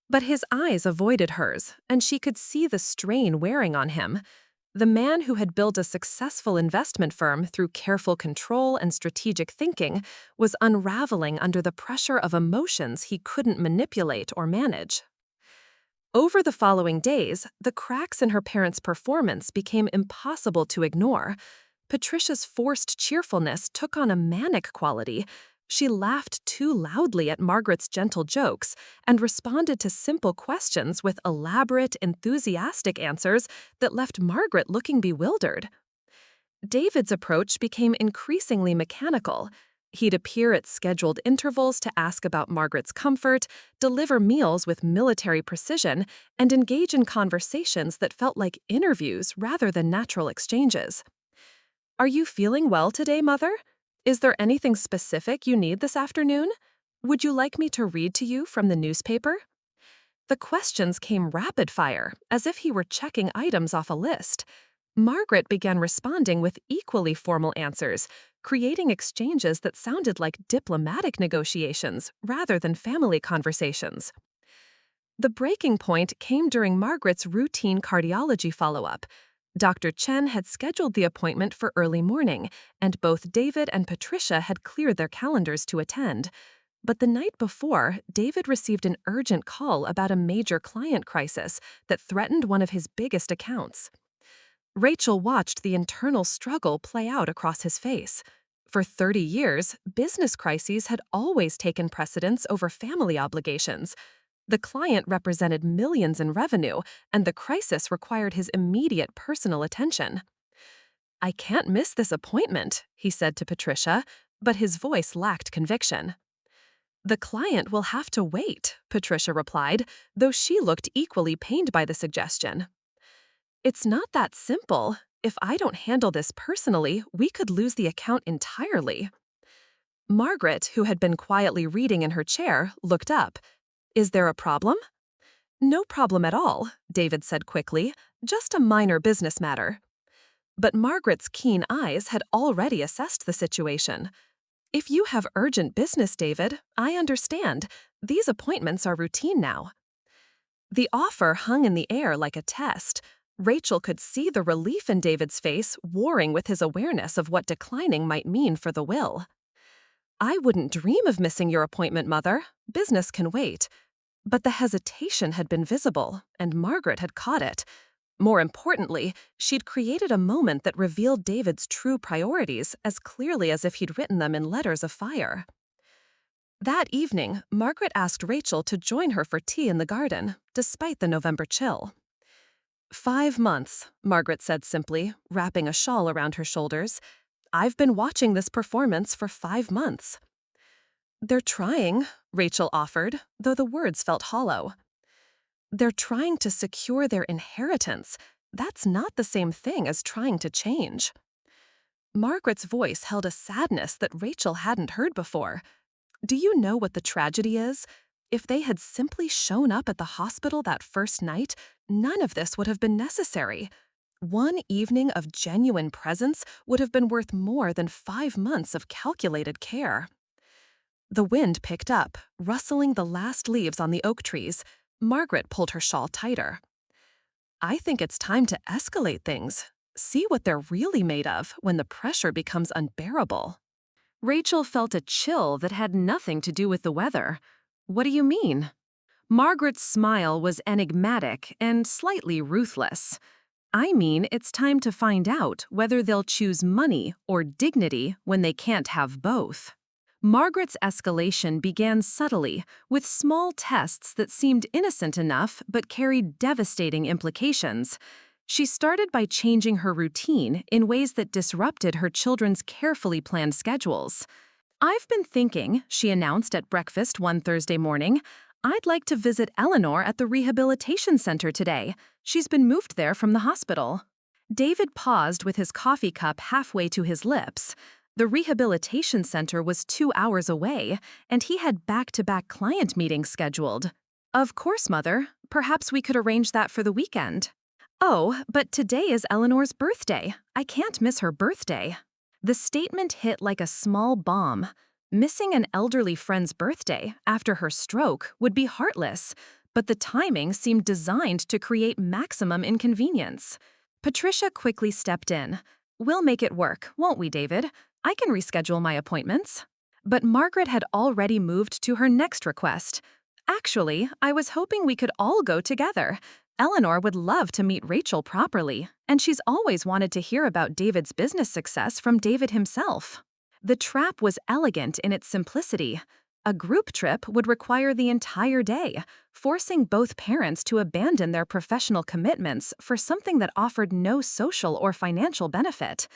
But his eyes avoided hers, and she could see the strain wearing on him. The man who had built a successful investment firm through careful control and strategic thinking was unraveling under the pressure of emotions he couldn't manipulate or manage. Over the following days, the cracks in her parents' performance became impossible to ignore. Patricia's forced cheerfulness took on a manic quality. She laughed too loudly at Margaret's gentle jokes and responded to simple questions with elaborate, enthusiastic answers that left Margaret looking bewildered. David's approach became increasingly mechanical. He'd appear at scheduled intervals to ask about Margaret's comfort, deliver meals with military precision, and engage in conversations that felt like interviews rather than natural exchanges. "Are you feeling well today, Mother? Is there anything specific you need this afternoon? Would you like me to read to you from the newspaper?" The questions came rapid fire, as if he were checking items off a list. Margaret began responding with equally formal answers, creating exchanges that sounded like diplomatic negotiations rather than family conversations. The breaking point came during Margaret's routine cardiology follow-up. Dr. Chen had scheduled the appointment for early morning, and both David and Patricia had cleared their calendars to attend. But the night before, David received an urgent call about a major client crisis that threatened one of his biggest accounts. Rachel watched the internal struggle play out across his face. For 30 years, business crises had always taken precedence over family obligations. The client represented millions in revenue, and the crisis required his immediate personal attention. "I can't miss this appointment," he said to Patricia, but his voice lacked conviction. "The client will have to wait," Patricia replied, though she looked equally pained by the suggestion. "It's not that simple. If I don't handle this personally, we could lose the account entirely." Margaret, who had been quietly reading in her chair, looked up. "Is there a problem?" "No problem at all," David said quickly. "Just a minor business matter." But Margaret's keen eyes had already assessed the situation. "If you have urgent business, David, I understand. These appointments are routine now." The offer hung in the air like a test. Rachel could see the relief in David's face warring with his awareness of what declining might mean for the will. "I wouldn't dream of missing your appointment, Mother. Business can wait." But the hesitation had been visible, and Margaret had caught it. More importantly, she'd created a moment that revealed David's true priorities as clearly as if he'd written them in letters of fire. That evening, Margaret asked Rachel to join her for tea in the garden, despite the November chill. 5 months, Margaret said simply, wrapping a shawl around her shoulders. I've been watching this performance for 5 months. They're trying, Rachel offered, though the words felt hollow. They're trying to secure their inheritance. That's not the same thing as trying to change. Margaret's voice held a sadness that Rachel hadn't heard before. Do you know what the tragedy is? If they had simply shown up at the hospital that first night, none of this would have been necessary. One evening of genuine presence would have been worth more than 5 months of calculated care. The wind picked up, rustling the last leaves on the oak trees. Margaret pulled her shawl tighter. I think it's time to escalate things. See what they're really made of when the pressure becomes unbearable. Rachel felt a chill that had nothing to do with the weather. What do you mean? Margaret's smile was enigmatic and slightly ruthless. I mean, it's time to find out whether they'll choose money or dignity when they can't have both. Margaret's escalation began subtly, with small tests that seemed innocent enough but carried devastating implications. She started by changing her routine in ways that disrupted her children's carefully planned schedules. I've been thinking, she announced at breakfast one Thursday morning, I'd like to visit Eleanor at the rehabilitation center today. She's been moved there from the hospital. David paused with his coffee cup halfway to his lips. The rehabilitation center was 2 hours away, and he had back-to-back client meetings scheduled. Of course, Mother. Perhaps we could arrange that for the weekend. Oh, but today is Eleanor's birthday. I can't miss her birthday. The statement hit like a small bomb. Missing an elderly friend's birthday after her stroke would be heartless, but the timing seemed designed to create maximum inconvenience. Patricia quickly stepped in. We'll make it work, won't we, David? I can reschedule my appointments. But Margaret had already moved to her next request. Actually, I was hoping we could all go together. Eleanor would love to meet Rachel properly, and she's always wanted to hear about David's business success from David himself. The trap was elegant in its simplicity. A group trip would require the entire day, forcing both parents to abandon their professional commitments for something that offered no social or financial benefit.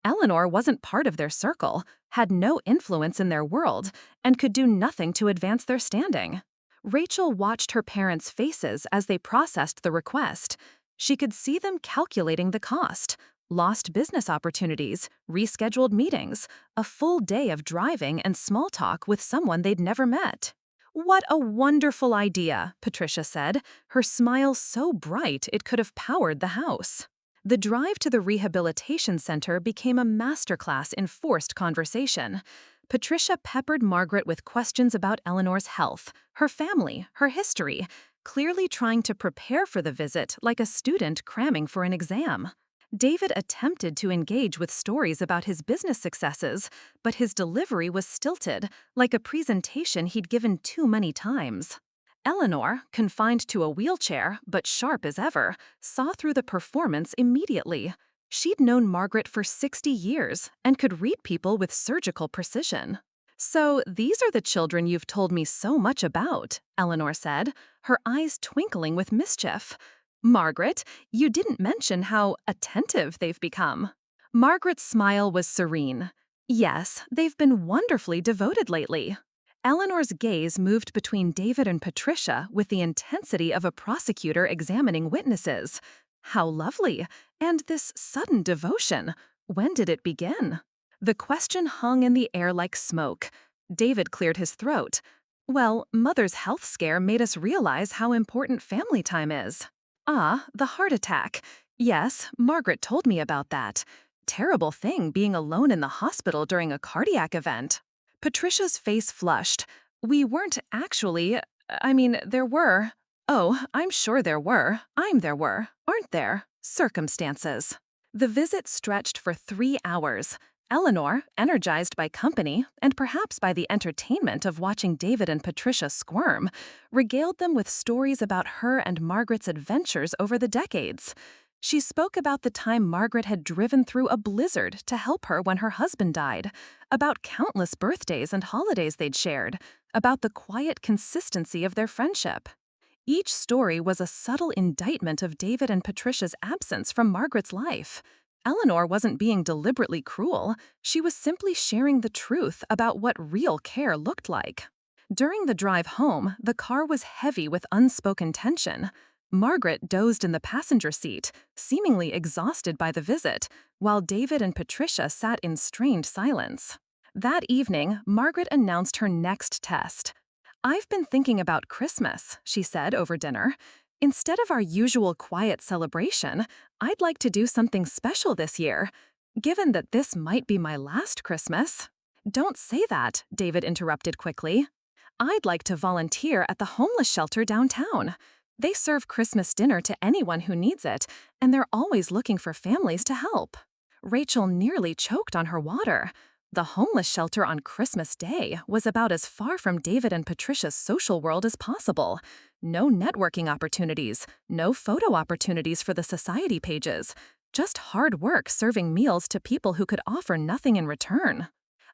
Eleanor wasn't part of their circle, had no influence in their world, and could do nothing to advance their standing. Rachel watched her parents' faces as they processed the request. She could see them calculating the cost. Lost business opportunities, rescheduled meetings, a full day of driving and small talk with someone they'd never met. What a wonderful idea, Patricia said, her smile so bright it could have powered the house. The drive to the rehabilitation center became a masterclass in forced conversation. Patricia peppered Margaret with questions about Eleanor's health, her family, her history, clearly trying to prepare for the visit like a student cramming for an exam. David attempted to engage with stories about his business successes, but his delivery was stilted, like a presentation he'd given too many times. Eleanor, confined to a wheelchair, but sharp as ever, saw through the performance immediately. She'd known Margaret for 60 years and could read people with surgical precision. So these are the children you've told me so much about, Eleanor said, her eyes twinkling with mischief. Margaret, you didn't mention how attentive they've become. Margaret's smile was serene. Yes, they've been wonderfully devoted lately. Eleanor's gaze moved between David and Patricia with the intensity of a prosecutor examining witnesses. How lovely! And this sudden devotion. When did it begin? The question hung in the air like smoke. David cleared his throat. Well, Mother's health scare made us realize how important family time is. Ah, the heart attack. Yes, Margaret told me about that. Terrible thing being alone in the hospital during a cardiac event. Patricia's face flushed. We weren't actually, there were. Oh, I'm sure there were. There were, aren't there? Circumstances. The visit stretched for 3 hours. Eleanor, energized by company and perhaps by the entertainment of watching David and Patricia squirm, regaled them with stories about her and Margaret's adventures over the decades. She spoke about the time Margaret had driven through a blizzard to help her when her husband died, about countless birthdays and holidays they'd shared, about the quiet consistency of their friendship. Each story was a subtle indictment of David and Patricia's absence from Margaret's life. Eleanor wasn't being deliberately cruel, she was simply sharing the truth about what real care looked like. During the drive home, the car was heavy with unspoken tension. Margaret dozed in the passenger seat, seemingly exhausted by the visit, while David and Patricia sat in strained silence. That evening, Margaret announced her next test. "I've been thinking about Christmas," she said over dinner. "Instead of our usual quiet celebration, I'd like to do something special this year. Given that this might be my last Christmas—" "Don't say that," David interrupted quickly. "I'd like to volunteer at the homeless shelter downtown. They serve Christmas dinner to anyone who needs it, and they're always looking for families to help." Rachel nearly choked on her water. The homeless shelter on Christmas Day was about as far from David and Patricia's social world as possible. No networking opportunities, no photo opportunities for the society pages. Just hard work serving meals to people who could offer nothing in return.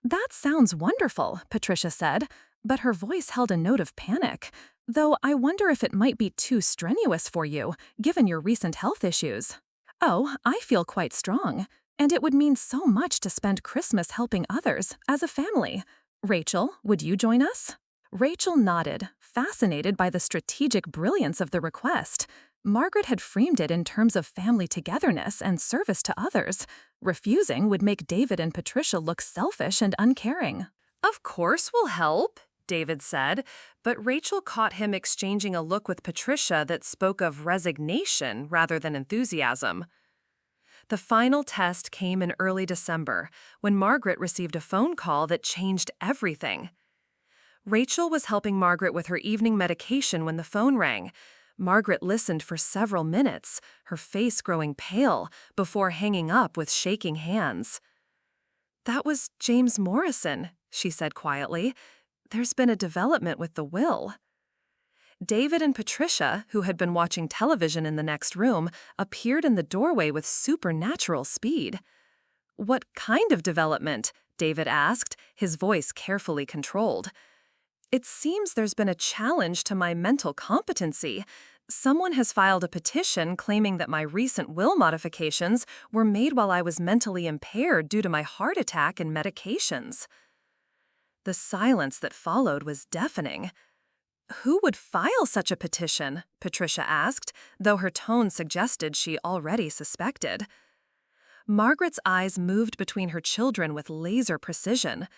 "That sounds wonderful," Patricia said, but her voice held a note of panic. "Though I wonder if it might be too strenuous for you, given your recent health issues." "Oh, I feel quite strong. And it would mean so much to spend Christmas helping others, as a family. Rachel, would you join us?" Rachel nodded, fascinated by the strategic brilliance of the request. Margaret had framed it in terms of family togetherness and service to others. Refusing would make David and Patricia look selfish and uncaring. "Of course we'll help," David said, but Rachel caught him exchanging a look with Patricia that spoke of resignation rather than enthusiasm. The final test came in early December, when Margaret received a phone call that changed everything. Rachel was helping Margaret with her evening medication when the phone rang. Margaret listened for several minutes, her face growing pale, before hanging up with shaking hands. "That was James Morrison," she said quietly. "There's been a development with the will." David and Patricia, who had been watching television in the next room, appeared in the doorway with supernatural speed. "What kind of development?" David asked, his voice carefully controlled. "It seems there's been a challenge to my mental competency. Someone has filed a petition claiming that my recent will modifications were made while I was mentally impaired due to my heart attack and medications." The silence that followed was deafening. "Who would file such a petition?" Patricia asked, though her tone suggested she already suspected. Margaret's eyes moved between her children with laser precision.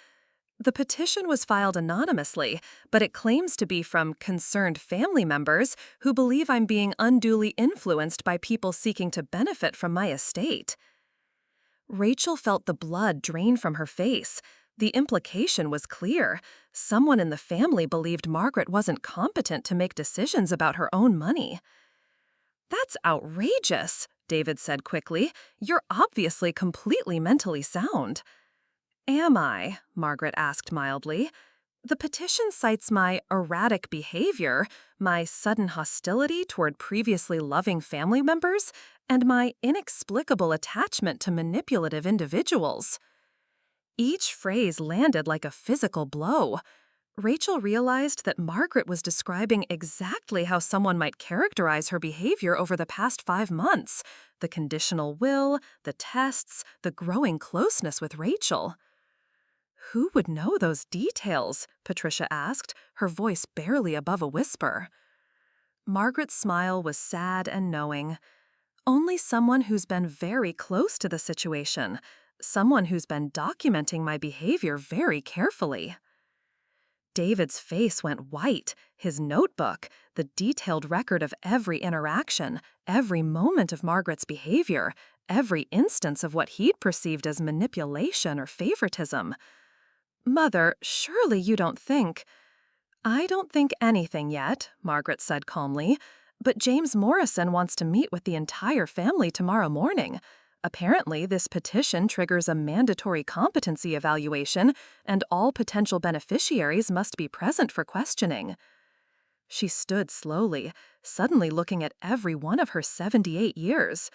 "The petition was filed anonymously, but it claims to be from concerned family members who believe I'm being unduly influenced by people seeking to benefit from my estate." Rachel felt the blood drain from her face. The implication was clear. Someone in the family believed Margaret wasn't competent to make decisions about her own money. "That's outrageous," David said quickly. "You're obviously completely mentally sound." "Am I?" Margaret asked mildly. "The petition cites my erratic behavior, my sudden hostility toward previously loving family members, and my inexplicable attachment to manipulative individuals." Each phrase landed like a physical blow. Rachel realized that Margaret was describing exactly how someone might characterize her behavior over the past 5 months: the conditional will, the tests, the growing closeness with Rachel. "Who would know those details?" Patricia asked, her voice barely above a whisper. Margaret's smile was sad and knowing. "Only someone who's been very close to the situation. Someone who's been documenting my behavior very carefully." David's face went white. His notebook, the detailed record of every interaction, every moment of Margaret's behavior, every instance of what he'd perceived as manipulation or favoritism. "Mother, surely you don't think—" "I don't think anything yet," Margaret said calmly, "but James Morrison wants to meet with the entire family tomorrow morning. Apparently, this petition triggers a mandatory competency evaluation, and all potential beneficiaries must be present for questioning. She stood slowly, suddenly looking at every one of her 78 years.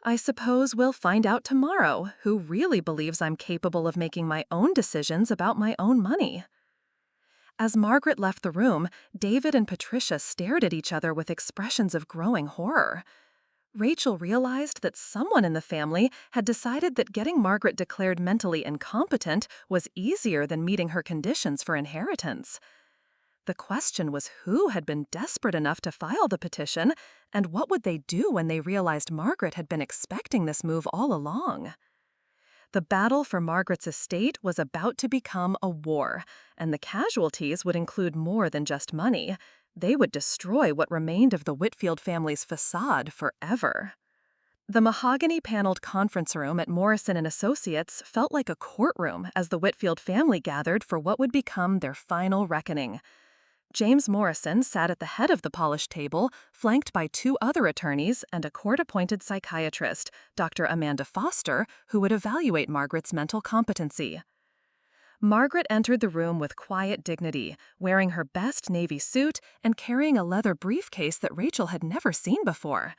I suppose we'll find out tomorrow who really believes I'm capable of making my own decisions about my own money. As Margaret left the room, David and Patricia stared at each other with expressions of growing horror. Rachel realized that someone in the family had decided that getting Margaret declared mentally incompetent was easier than meeting her conditions for inheritance. The question was who had been desperate enough to file the petition, and what would they do when they realized Margaret had been expecting this move all along? The battle for Margaret's estate was about to become a war, and the casualties would include more than just money. They would destroy what remained of the Whitfield family's facade forever. The mahogany-paneled conference room at Morrison & Associates felt like a courtroom as the Whitfield family gathered for what would become their final reckoning. James Morrison sat at the head of the polished table, flanked by two other attorneys and a court-appointed psychiatrist, Dr. Amanda Foster, who would evaluate Margaret's mental competency. Margaret entered the room with quiet dignity, wearing her best navy suit and carrying a leather briefcase that Rachel had never seen before.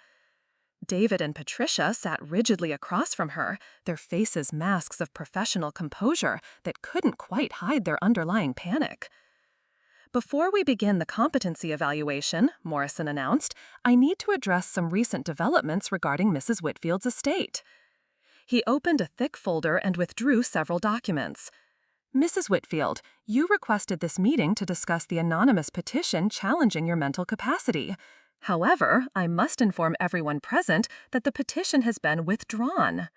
David and Patricia sat rigidly across from her, their faces masks of professional composure that couldn't quite hide their underlying panic. "Before we begin the competency evaluation," Morrison announced, "I need to address some recent developments regarding Mrs. Whitfield's estate." He opened a thick folder and withdrew several documents. "Mrs. Whitfield, you requested this meeting to discuss the anonymous petition challenging your mental capacity. However, I must inform everyone present that the petition has been withdrawn."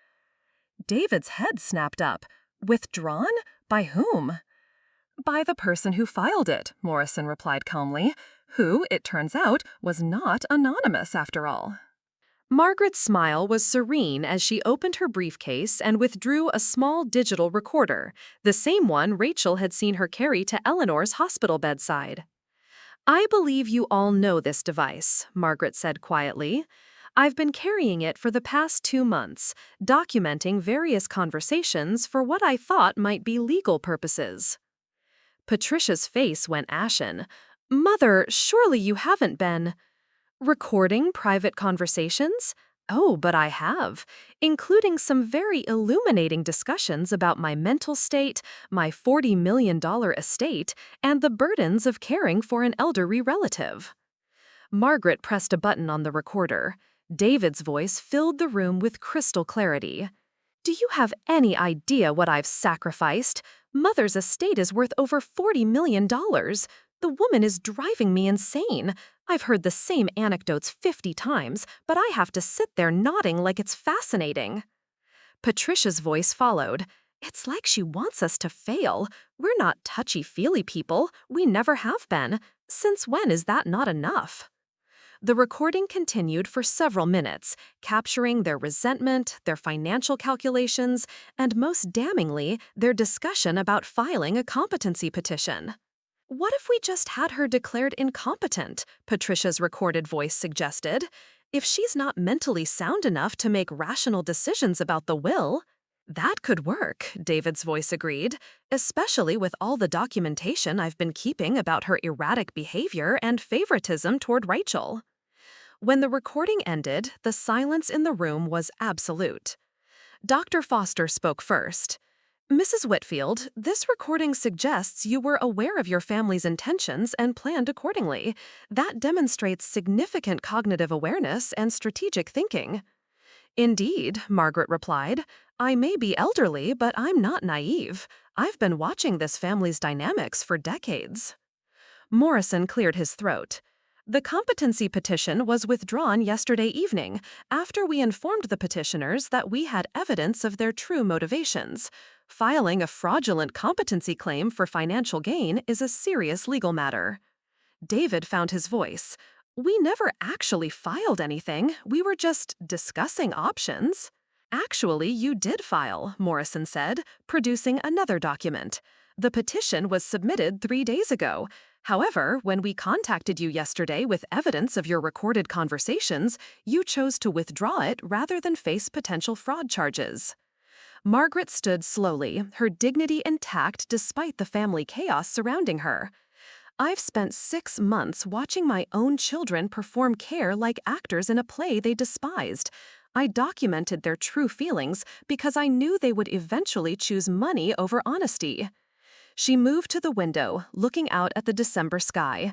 David's head snapped up. "Withdrawn? By whom?" "By the person who filed it," Morrison replied calmly, "who, it turns out, was not anonymous after all." Margaret's smile was serene as she opened her briefcase and withdrew a small digital recorder, the same one Rachel had seen her carry to Eleanor's hospital bedside. "I believe you all know this device," Margaret said quietly. "I've been carrying it for the past 2 months, documenting various conversations for what I thought might be legal purposes." Patricia's face went ashen. "Mother, surely you haven't been—" "Recording private conversations? Oh, but I have, including some very illuminating discussions about my mental state, my $40 million estate, and the burdens of caring for an elderly relative." Margaret pressed a button on the recorder. David's voice filled the room with crystal clarity. "Do you have any idea what I've sacrificed? Mother's estate is worth over $40 million. The woman is driving me insane. I've heard the same anecdotes 50 times, but I have to sit there nodding like it's fascinating." Patricia's voice followed. "It's like she wants us to fail. We're not touchy-feely people. We never have been. Since when is that not enough?" The recording continued for several minutes, capturing their resentment, their financial calculations, and most damningly, their discussion about filing a competency petition. "What if we just had her declared incompetent?" Patricia's recorded voice suggested. "If she's not mentally sound enough to make rational decisions about the will." "That could work," David's voice agreed, "especially with all the documentation I've been keeping about her erratic behavior and favoritism toward Rachel." When the recording ended, the silence in the room was absolute. Dr. Foster spoke first. "Mrs. Whitfield, this recording suggests you were aware of your family's intentions and planned accordingly. That demonstrates significant cognitive awareness and strategic thinking." "Indeed," Margaret replied. "I may be elderly, but I'm not naive. I've been watching this family's dynamics for decades." Morrison cleared his throat. "The competency petition was withdrawn yesterday evening, after we informed the petitioners that we had evidence of their true motivations. Filing a fraudulent competency claim for financial gain is a serious legal matter." David found his voice. "We never actually filed anything. We were just discussing options." "Actually, you did file," Morrison said, producing another document. "The petition was submitted 3 days ago. However, when we contacted you yesterday with evidence of your recorded conversations, you chose to withdraw it rather than face potential fraud charges. Margaret stood slowly, her dignity intact despite the family chaos surrounding her. I've spent 6 months watching my own children perform care like actors in a play they despised. I documented their true feelings because I knew they would eventually choose money over honesty. She moved to the window, looking out at the December sky.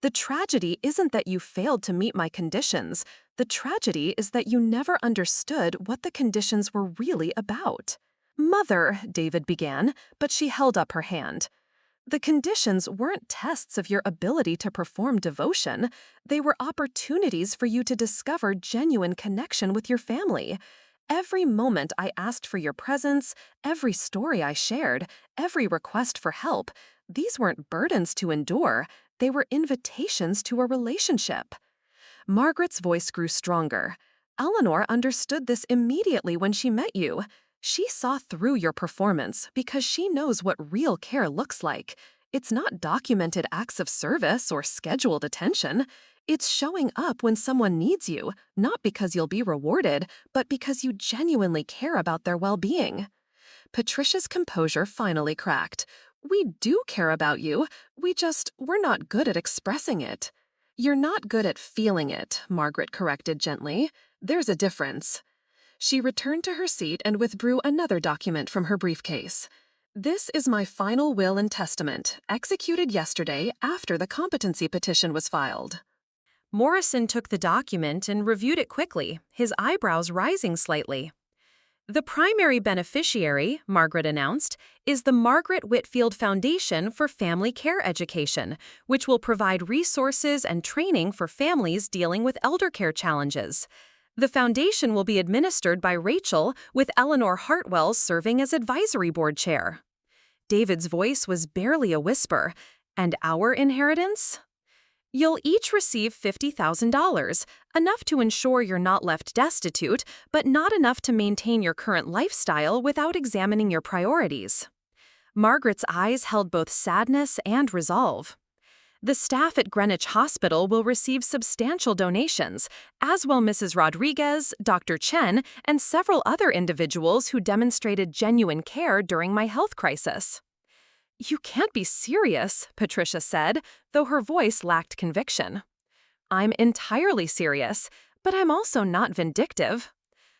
The tragedy isn't that you failed to meet my conditions. The tragedy is that you never understood what the conditions were really about. Mother, David began, but she held up her hand. The conditions weren't tests of your ability to perform devotion. They were opportunities for you to discover genuine connection with your family. Every moment I asked for your presence, every story I shared, every request for help, these weren't burdens to endure. They were invitations to a relationship. Margaret's voice grew stronger. Eleanor understood this immediately when she met you. She saw through your performance because she knows what real care looks like. It's not documented acts of service or scheduled attention. It's showing up when someone needs you, not because you'll be rewarded, but because you genuinely care about their well-being. Patricia's composure finally cracked. We do care about you. We're not good at expressing it. You're not good at feeling it, Margaret corrected gently. There's a difference. She returned to her seat and withdrew another document from her briefcase. This is my final will and testament, executed yesterday after the competency petition was filed. Morrison took the document and reviewed it quickly, his eyebrows rising slightly. The primary beneficiary, Margaret announced, is the Margaret Whitfield Foundation for Family Care Education, which will provide resources and training for families dealing with elder care challenges. The foundation will be administered by Rachel, with Eleanor Hartwell serving as advisory board chair. David's voice was barely a whisper. And our inheritance? You'll each receive $50,000, enough to ensure you're not left destitute, but not enough to maintain your current lifestyle without examining your priorities. Margaret's eyes held both sadness and resolve. The staff at Greenwich Hospital will receive substantial donations, as will Mrs. Rodriguez, Dr. Chen, and several other individuals who demonstrated genuine care during my health crisis. You can't be serious, Patricia said, though her voice lacked conviction. I'm entirely serious, but I'm also not vindictive.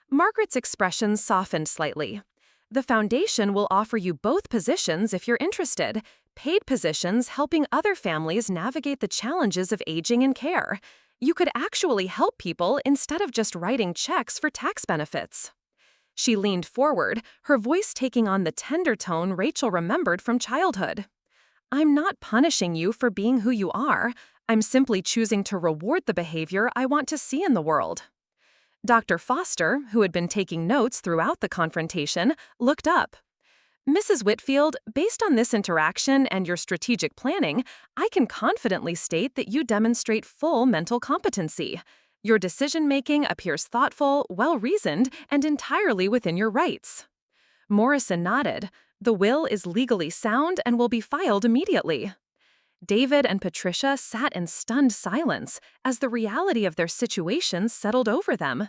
Margaret's expression softened slightly. The foundation will offer you both positions if you're interested, paid positions helping other families navigate the challenges of aging and care. You could actually help people instead of just writing checks for tax benefits. She leaned forward, her voice taking on the tender tone Rachel remembered from childhood. I'm not punishing you for being who you are. I'm simply choosing to reward the behavior I want to see in the world. Dr. Foster, who had been taking notes throughout the confrontation, looked up. Mrs. Whitfield, based on this interaction and your strategic planning, I can confidently state that you demonstrate full mental competency. Your decision-making appears thoughtful, well-reasoned, and entirely within your rights. Morrison nodded. The will is legally sound and will be filed immediately. David and Patricia sat in stunned silence as the reality of their situation settled over them.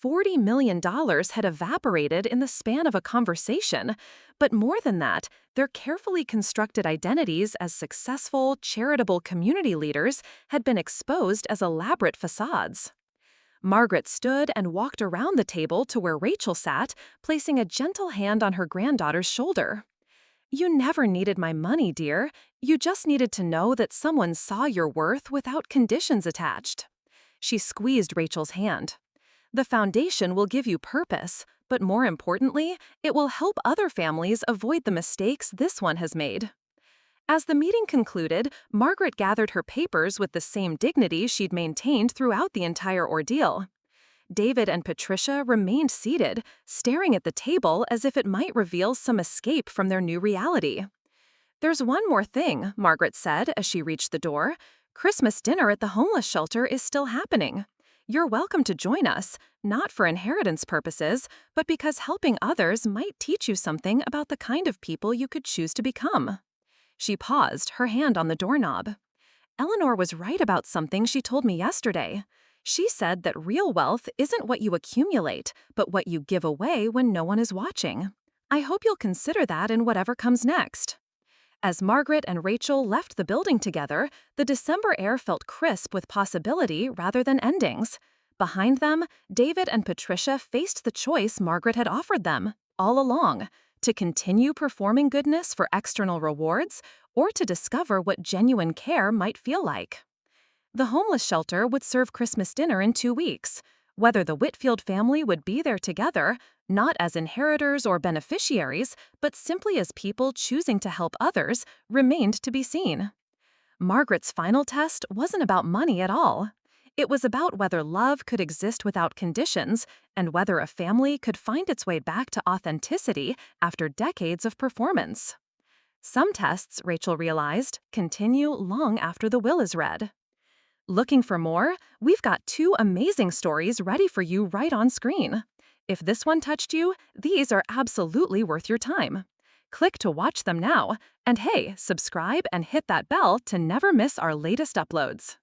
$40 million had evaporated in the span of a conversation, but more than that, their carefully constructed identities as successful, charitable community leaders had been exposed as elaborate facades. Margaret stood and walked around the table to where Rachel sat, placing a gentle hand on her granddaughter's shoulder. You never needed my money, dear. You just needed to know that someone saw your worth without conditions attached. She squeezed Rachel's hand. The foundation will give you purpose, but more importantly, it will help other families avoid the mistakes this one has made. As the meeting concluded, Margaret gathered her papers with the same dignity she'd maintained throughout the entire ordeal. David and Patricia remained seated, staring at the table as if it might reveal some escape from their new reality. There's one more thing, Margaret said as she reached the door. Christmas dinner at the homeless shelter is still happening. You're welcome to join us, not for inheritance purposes, but because helping others might teach you something about the kind of people you could choose to become. She paused, her hand on the doorknob. Eleanor was right about something she told me yesterday. She said that real wealth isn't what you accumulate, but what you give away when no one is watching. I hope you'll consider that in whatever comes next. As Margaret and Rachel left the building together, the December air felt crisp with possibility rather than endings. Behind them, David and Patricia faced the choice Margaret had offered them, all along, to continue performing goodness for external rewards or to discover what genuine care might feel like. The homeless shelter would serve Christmas dinner in 2 weeks. Whether the Whitfield family would be there together, not as inheritors or beneficiaries, but simply as people choosing to help others, remained to be seen. Margaret's final test wasn't about money at all. It was about whether love could exist without conditions and whether a family could find its way back to authenticity after decades of performance. Some tests, Rachel realized, continue long after the will is read. Looking for more? We've got 2 amazing stories ready for you right on screen. If this one touched you, these are absolutely worth your time. Click to watch them now, and hey, subscribe and hit that bell to never miss our latest uploads.